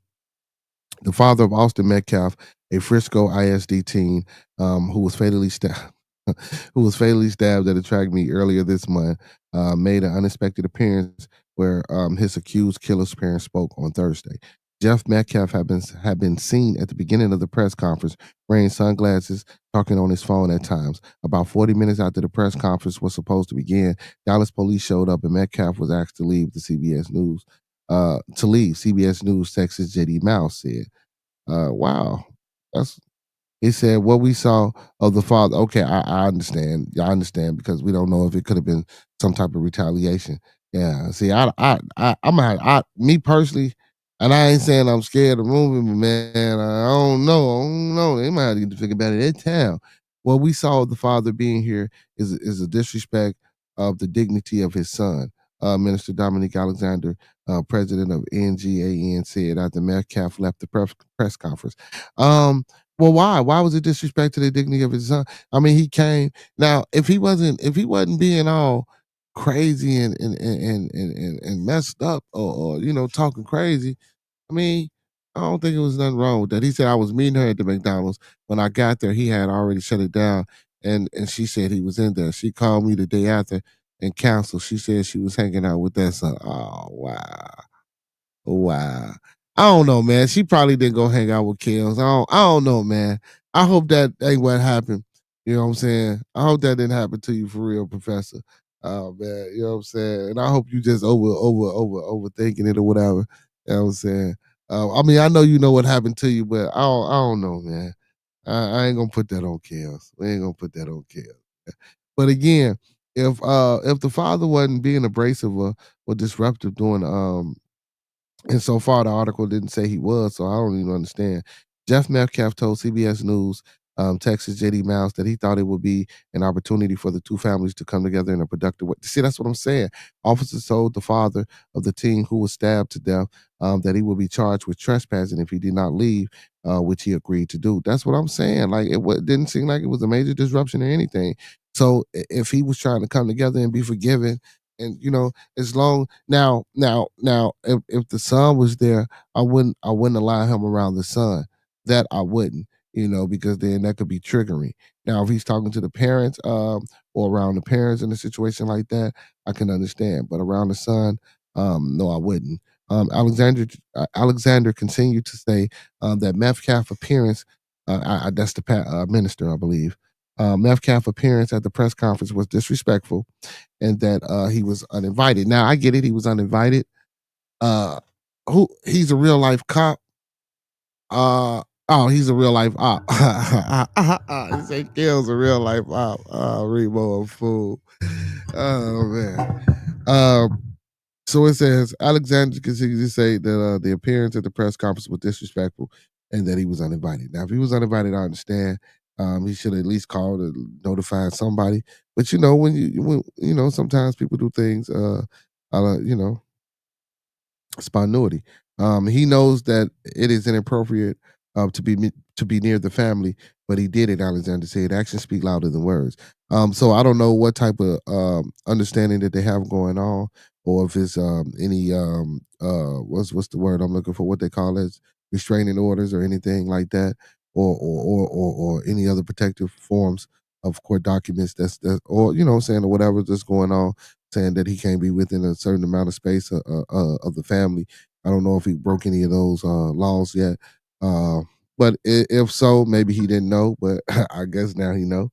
the father of Austin Metcalf, a Frisco ISD teen who was fatally stabbed. Who was fatally stabbed at a track meet earlier this month, made an unexpected appearance where his accused killer's parents spoke on Thursday. Jeff Metcalf had been seen at the beginning of the press conference wearing sunglasses, talking on his phone at times. About 40 minutes after the press conference was supposed to begin, Dallas police showed up and Metcalf was asked to leave the CBS News. CBS News Texas JD Mouse said. Wow. He said what we saw of the father. Okay, I understand. I understand because we don't know if it could have been some type of retaliation. Yeah. See, me personally, and I ain't saying I'm scared of moving, but man, I don't know. I don't know. They might have to get to figure about it in town. What we saw of the father being here is a disrespect of the dignity of his son. Minister Dominique Alexander president of NGAN, said after Metcalf left the press conference. Well, why? Why was it disrespect to the dignity of his son? I mean, he came. Now, if he wasn't being all crazy and messed up or talking crazy, I mean, I don't think it was nothing wrong with that. He said I was meeting her at the McDonald's. When I got there, he had already shut it down, and she said he was in there. She called me the day after and canceled. She said she was hanging out with that son. Oh wow. Wow. I don't know, man. She probably didn't go hang out with Kills. I don't know, man. I hope that ain't what happened. You know what I'm saying? I hope that didn't happen to you for real, Professor. Man, you know what I'm saying? And I hope you just overthinking it or whatever. You know what I'm saying? I mean, I know you know what happened to you, but I don't know, man. I ain't gonna put that on Kills. We ain't gonna put that on Kills. But again, if the father wasn't being abrasive or disruptive during and so far, the article didn't say he was, so I don't even understand. Jeff Metcalf told CBS News, Texas JD Mouse, that he thought it would be an opportunity for the two families to come together in a productive way. See, that's what I'm saying. Officers told the father of the teen who was stabbed to death that he would be charged with trespassing if he did not leave, which he agreed to do. That's what I'm saying. Like, didn't seem like it was a major disruption or anything. So if he was trying to come together and be forgiven, and as long now if the son was there, I wouldn't allow him around the son. That I wouldn't, because then that could be triggering. Now if he's talking to the parents or around the parents in a situation like that, I can understand, but around the son, no, I wouldn't. Alexander continued to say that Metcalf appearance, that's the minister, I believe. Metcalf appearance at the press conference was disrespectful, and that he was uninvited. Now I get it; he was uninvited. He's a real life cop. He's a real life op. He said Gil's a real life op. Remo a fool. Oh man. So it says Alexander continues to say that the appearance at the press conference was disrespectful and that he was uninvited. Now, if he was uninvited, I understand. He should at least call to notify somebody. But when sometimes people do things, spontaneity. He knows that it is inappropriate to be near the family, but he did it. Alexander said, "Actions speak louder than words." So I don't know what type of understanding that they have going on, or if it's any what's the word I'm looking for? What they call it, restraining orders or anything like that, or any other protective forms of court documents or saying or whatever that's going on, saying that he can't be within a certain amount of space of the family. I don't know if he broke any of those laws yet, but if so, maybe he didn't know. But I guess now he know.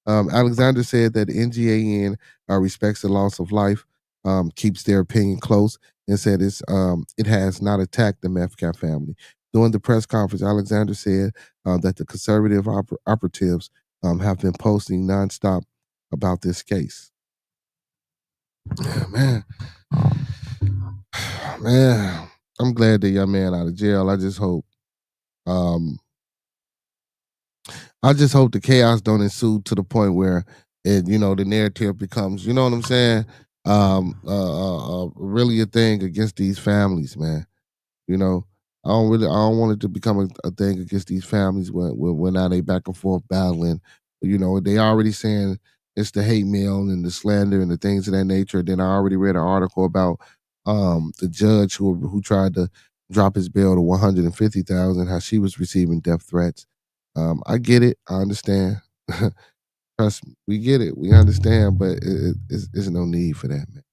Alexander said that NGAN respects the loss of life, keeps their opinion close, and said it has not attacked the Metcalf family. During the press conference, Alexander said that the conservative operatives have been posting nonstop about this case. Yeah, man. Man, I'm glad that young man out of jail. I just hope the chaos don't ensue to the point where the narrative becomes, you know what I'm saying? Really a thing against these families, man. I don't want it to become a thing against these families when now they back and forth battling. They already saying it's the hate mail and the slander and the things of that nature. Then I already read an article about the judge who tried to drop his bail to $150,000, how she was receiving death threats. I get it. I understand. Trust me, we get it. We understand, but it's no need for that, man.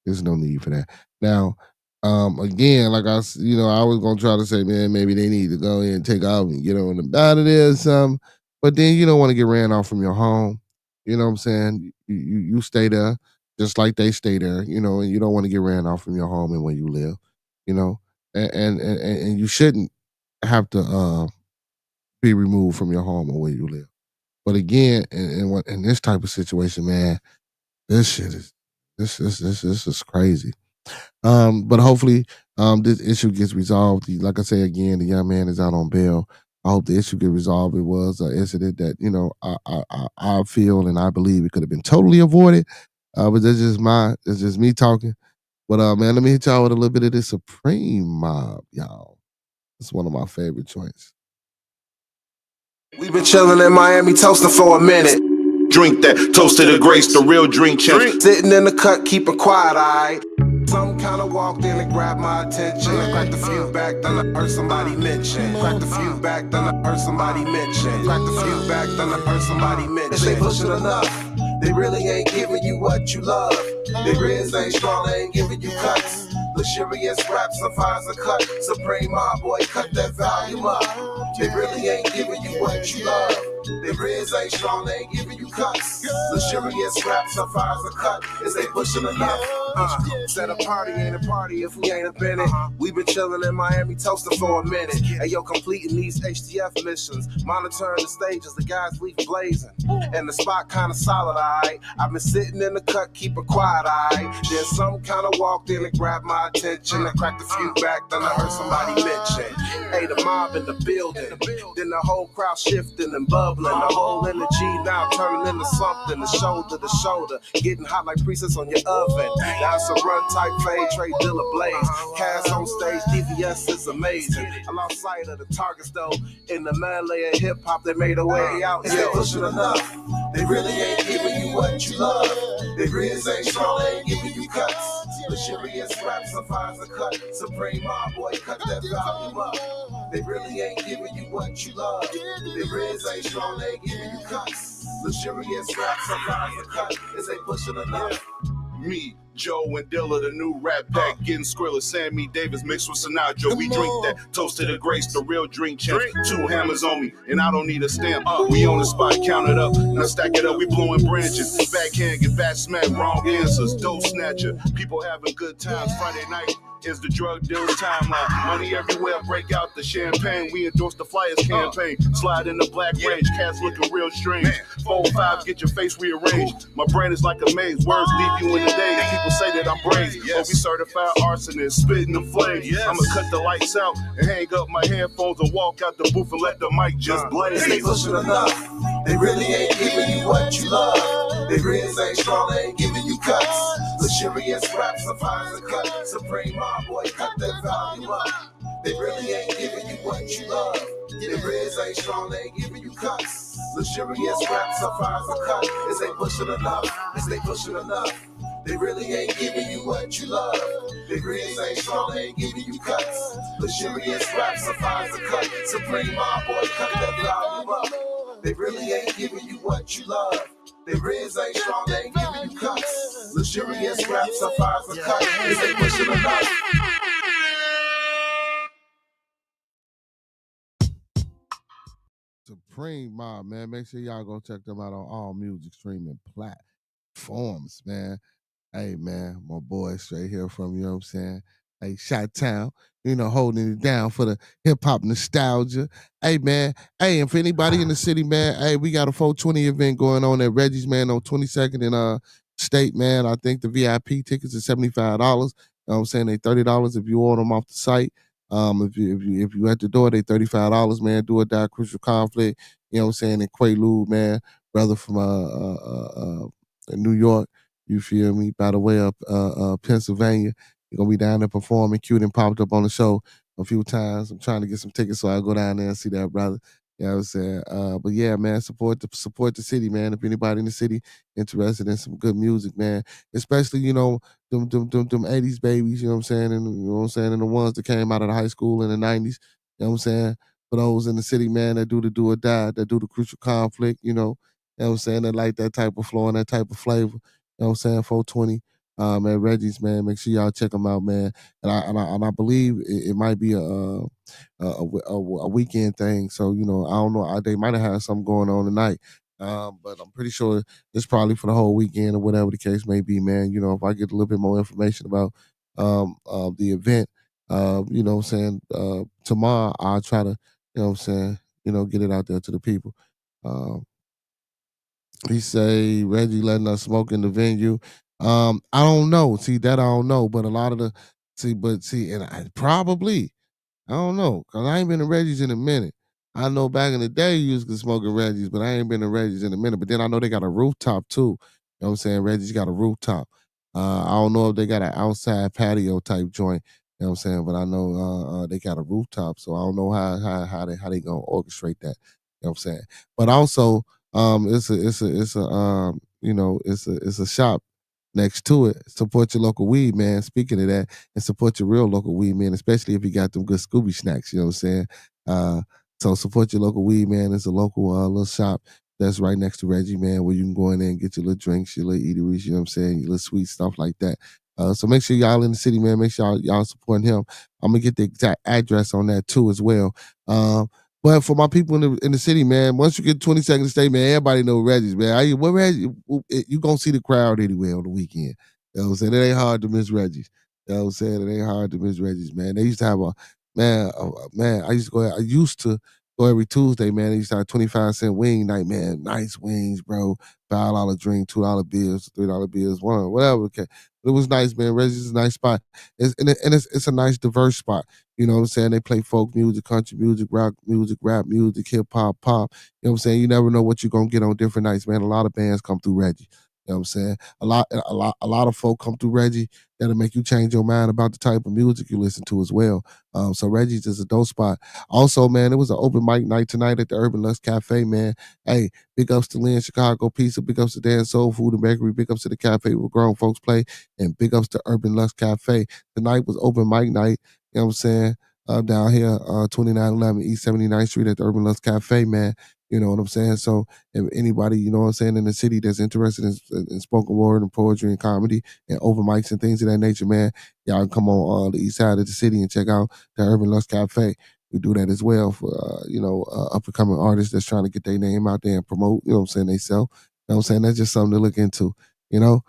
There's no need for that. Now, again, like I was gonna try to say, man, maybe they need to go in and take off and get on out of there or something. But then you don't want to get ran off from your home. You know what I'm saying? You stay there just like they stay there, and you don't want to get ran off from your home and where you live, and you shouldn't have to be removed from your home or where you live. But again, in this type of situation, man, this shit is crazy. But hopefully, this issue gets resolved. Like I say again, the young man is out on bail. I hope the issue gets resolved. It was an incident that I feel and I believe it could have been totally avoided. But that's just me talking. But man, let me hit y'all with a little bit of this Supreme Mob, y'all. It's one of my favorite joints. We've been chilling in Miami, toasting for a minute. Drink that, toast to the grace, the real drink champ. Sitting in the cut, keeping quiet, alright. Some kind of walked in and grabbed my attention. I cracked a few back, then I heard somebody mention. Cracked a few back, then I heard somebody mention. Cracked a few back, then I heard somebody mention. They pushing enough, they really ain't giving you what you love. Their grizz ain't strong, they ain't giving you cuts. Luxurious raps, some fires a cut. Supreme mob boy, cut that volume up. They really ain't giving you what you love. Their grizz ain't strong, they ain't giving you cuts. Luxurious raps, some fires a cut. Is they pushing enough? Said a party ain't a party if we ain't up in it. We been chilling in Miami, toasting for a minute. Hey yo, completing these HTF missions, monitoring the stages, the guys leaving blazing, and the spot kinda solid, alright. I've been sitting in the cut, keeping quiet, alright. Then some kinda walked in and grabbed my attention. I cracked a few back, then I heard somebody mention, hey, the mob in the building. Then the whole crowd shifting and bubbling. The whole energy now turning into something. The shoulder to shoulder, getting hot like presets on your oven. Now it's a run type fade, Trey Dilla Blaze. Cass on stage, DVS is amazing. I lost sight of the targets though. In the melee of hip hop, they made a way out. Is they pushing enough? They really ain't giving you what you love. Their grizz ain't strong, they ain't giving you cuts. Luxurious raps, some fires a cut. Supreme mob boy, cut that volume up. They really ain't giving you what you love. Their grizz ain't strong, they ain't giving you cuts. Luxurious raps, some fires a cut. Is they pushing enough? Me, Joe, and Dilla, the new rap pack, getting Skrilla, Sammy Davis mixed with Sinatra. We drink that, toast to the grace, the real drink champ. 2 hammers on me, and I don't need a stamp. We on the spot, count it up, now stack it up. We blowing branches, backhand, get back smack, wrong answers, dope snatcher. People having good times. Friday night is the drug dealer's timeline. Money everywhere, break out the champagne. We endorse the Flyers campaign. Slide in the black range, cats looking real strange. 4-5, get your face rearranged. My brain is like a maze, words leave you in the day. People say that I'm brazy. Oh, we certified arsonists, spitting the flames. I'ma cut the lights out and hang up my headphones and walk out the booth and let the mic just blaze. They pushing enough. They really ain't giving you what you love. Their grizz ain't strong, they ain't giving you cuts. Luxurious raps, some fires a cut. Supreme mob boy, cut that volume up. They really ain't giving you what you love. Their grizz ain't strong, they ain't giving you cuts. Luxurious raps, some fires a cut. Is they pushing enough? Is they pushing enough? They really ain't giving you what you love. Their grizz ain't strong, they ain't giving you cuts. Luxurious raps, some fires a cut. Supreme mob boy, cut that volume up. They really ain't giving you what you love. Their grizz ain't strong, they ain't giving you cuts. Luxurious raps, some fires a cut. Is they pushing enough? Supreme Mob, man. Make sure y'all go check them out on all music streaming platforms, man. Hey, man, my boy straight here from, you know what I'm saying? Hey, Chi-Town, you know, holding it down for the hip-hop nostalgia. Hey, man. Hey, and for anybody in the city, man, hey, we got a 420 event going on at Reggie's, man, on 22nd and State, man. I think the VIP tickets are $75. You know what I'm saying? They $30 if you order them off the site. If you at the door, they $35, man. Do or die, crucial conflict. You know what I'm saying? And Quaalude, man, brother from New York. You feel me? By the way of Pennsylvania, you're gonna be down there performing. Q done popped up on the show a few times. I'm trying to get some tickets so I'll go down there and see that brother. You know what I'm saying? But yeah, man, support the city, man. If anybody in the city interested in some good music, man, especially, you know, them 80s babies, you know what I'm saying, and you know what I'm saying, and the ones that came out of the high school in the 90s, you know what I'm saying? For those in the city, man, that do the do or die, that do the crucial conflict, you know what I'm saying, that like that type of flow and that type of flavor. You know what I'm saying? 420 at Reggie's, man. Make sure y'all check them out, man. And I believe it might be a weekend thing. So, you know, I don't know. They might have had something going on tonight. But I'm pretty sure it's probably for the whole weekend or whatever the case may be, man. You know, if I get a little bit more information about the event, you know what I'm saying, tomorrow I'll try to, you know what I'm saying, you know, get it out there to the people. He say Reggie letting us smoke in the venue. I don't know. See, that I don't know. But a lot of and I probably, I don't know, because I ain't been to Reggie's in a minute. I know back in the day you used to smoke at Reggie's, but I ain't been to Reggie's in a minute. But then I know they got a rooftop too. You know what I'm saying? Reggie's got a rooftop. I don't know if they got an outside patio type joint. You know what I'm saying? But I know they got a rooftop, so I don't know how they gonna orchestrate that. You know what I'm saying? But also, it's a shop next to it. Support your local weed man. Speaking of that, and support your real local weed man, especially if you got them good Scooby snacks. You know what I'm saying? So support your local weed man. It's a local little shop that's right next to Reggie, man, where you can go in there and get your little drinks, your little eateries, you know what I'm saying, your little sweet stuff like that. So make sure y'all in the city, man. Make sure y'all supporting him. I'm gonna get the exact address on that too as well. But for my people in the city, man, once you get 22nd State, man, everybody know Reggie's, man. What Reggie? You gonna see the crowd anyway on the weekend. You know what I'm saying? It ain't hard to miss Reggie's. You know what I'm saying? It ain't hard to miss Reggie's, man. They used to have I used to go every Tuesday, man. They used to have 25-cent wing night, man. Nice wings, bro. $5 drink, $2 bills, $3 bills, whatever. Okay. But it was nice, man. Reggie's is a nice spot. It's a nice, diverse spot. You know what I'm saying? They play folk music, country music, rock music, rap music, hip hop, pop. You know what I'm saying? You never know what you're gonna get on different nights, man. A lot of bands come through Reggie. You know what I'm saying? A lot of folk come through Reggie that'll make you change your mind about the type of music you listen to as well. So Reggie's is a dope spot. Also, man, it was an open mic night tonight at the Urban Lux Cafe, man. Hey, big ups to Lynn Chicago Pizza, big ups to Dan Soul Food and Bakery, big ups to the cafe where grown folks play, and big ups to Urban Lux Cafe. Tonight was open mic night, you know what I'm saying? Down here, 2911 East 79th Street at the Urban Lux Cafe, man. You know what I'm saying? So if anybody, you know what I'm saying, in the city that's interested in spoken word and poetry and comedy and open mics and things of that nature, man, y'all can come on the east side of the city and check out the Urban Lux Cafe. We do that as well for, up-and-coming artists that's trying to get their name out there and promote, you know what I'm saying, they sell. You know what I'm saying? That's just something to look into, you know?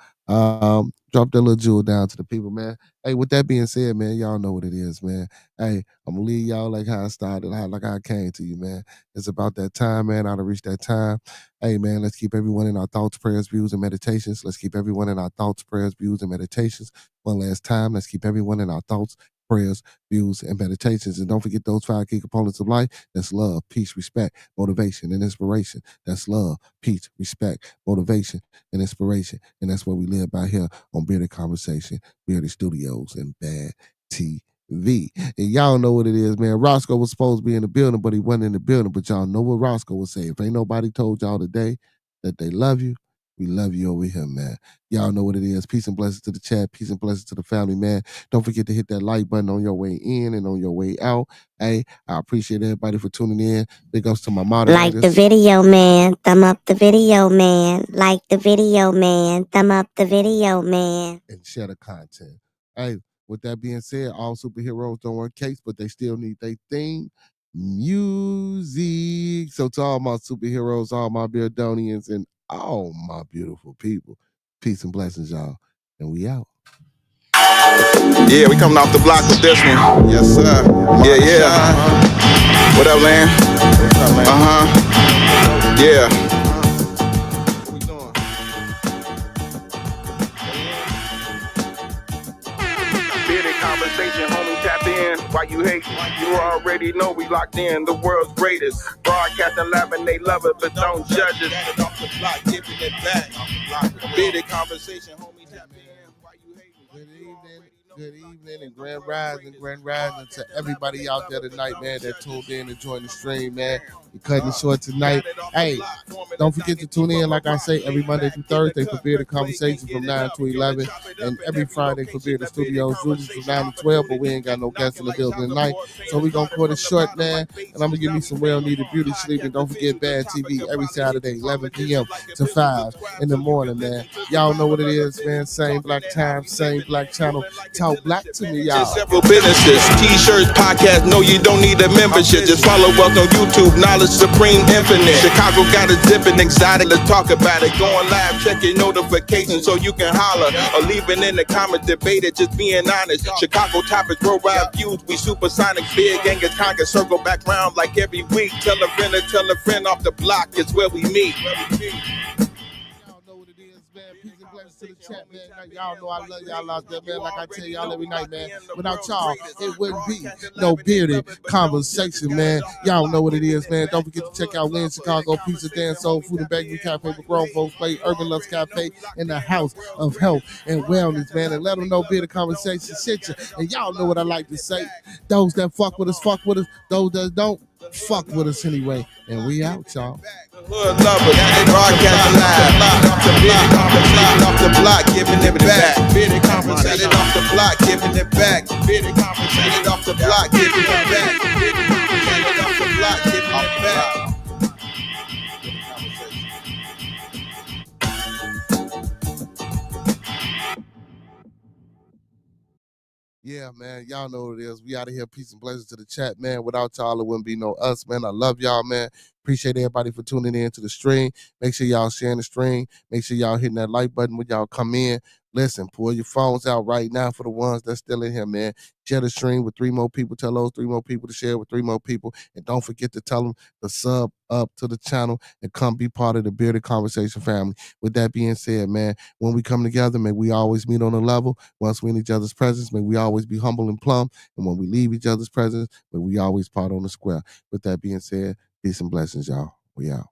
Drop that little jewel down to the people, man. Hey, with that being said, man, y'all know what it is, man. Hey, I'm going to leave y'all like how I started, like how I came to you, man. It's about that time, man. I done reached that time. Hey, man, let's keep everyone in our thoughts, prayers, views, and meditations. Let's keep everyone in our thoughts, prayers, views, and meditations. One last time, let's keep everyone in our thoughts, prayers, views, and meditations. And don't forget those 5 key components of life. That's love, peace, respect, motivation, and inspiration. That's love, peace, respect, motivation, and inspiration. And that's what we live by here on Bearded Conversation, Bearded Studios, and Bad TV. And y'all know what it is, man. Roscoe was supposed to be in the building, but he wasn't in the building. But y'all know what Roscoe would say. If ain't nobody told y'all today that they love you, we love you over here, man. Y'all know what it is. Peace and blessings to the chat. Peace and blessings to the family, man. Don't forget to hit that like button on your way in and on your way out. Hey, I appreciate everybody for tuning in. Big ups to my moderators. Like the video, man. Thumb up the video, man. Like the video, man. Thumb up the video, man. And share the content. Hey, with that being said, all superheroes don't want capes, but they still need their theme music. So to all my superheroes, all my Beardonians, and all my beautiful people, peace and blessings, y'all. And we out. Yeah, we coming off the block with this one. Yes, sir. Yeah. What up, Lan? Yeah. What we doing? Bearded Conversation, homie, tap in. Why you hate? You already know we locked in. The world's greatest. Broadcasting live and they love it, but don't judge it. Off the block, giving it back. Bearded Conversation, homie, tap in. Why you hate? Good evening, and grand rising to everybody out there tonight, man, that tuned in and joined the stream, man. We're cutting it short tonight. Hey, don't forget to tune in, like I say, every Monday through Thursday for Bearded Conversation from 9 to 11, and every Friday for Bearded Studios, usually from 9 to 12, but we ain't got no guests in the building tonight, so we gonna cut it short, man, and I'm gonna give me some well-needed beauty sleep, and don't forget Bad TV every Saturday, 11 p.m. to 5 in the morning, man. Y'all know what it is, man. Same black time, same black channel. Talk black to me, y'all. Several businesses, t-shirts, podcasts. No, you don't need a membership. Just follow us on YouTube. Knowledge Supreme Infinite. Chicago got a dipping exotic. Let's talk about it. Going live, check your notifications so you can holler or leave it in the comments. Debate it, just being honest. Chicago topics, worldwide views. We supersonic, big Angus Congress. Circle back round like every week. Tell a friend off the block. It's where we meet. Y'all know what it is, man. Peace and blessings blessings to the chat, man. Y'all know I love y'all out there, man. Like I tell y'all every night, man. Without y'all, it wouldn't be no bearded conversation, man. Y'all know what it is, man. Don't forget to check out Win Chicago Pizza, Dance, Soul Food and Bakery Cafe for grown folks. Play Urban Loves Cafe in the house of health and wellness, man. And let them know bearded conversation shit you. And y'all know what I like to say. Those that fuck with us, fuck with us. Those that don't, fuck with us anyway. And we out, y'all. Hood lovers, broadcasting live off the block, giving it back. Bearded conversation off the block, giving it back. Bearded conversation off the block, giving it back. Bearded conversation off the block, giving it back. Yeah, man. Y'all know what it is. We out of here. Peace and blessings to the chat, man. Without y'all, it wouldn't be no us, man. I love y'all, man. Appreciate everybody for tuning in to the stream. Make sure y'all sharing the stream. Make sure y'all hitting that like button when y'all come in. Listen, pull your phones out right now for the ones that's still in here, man. Share the stream with 3 more people. Tell those 3 more people to share with 3 more people. And don't forget to tell them to sub up to the channel and come be part of the Bearded Conversation family. With that being said, man, when we come together, may we always meet on a level. Once we're in each other's presence, may we always be humble and plumb. And when we leave each other's presence, may we always part on the square. With that being said, peace and blessings, y'all. We out.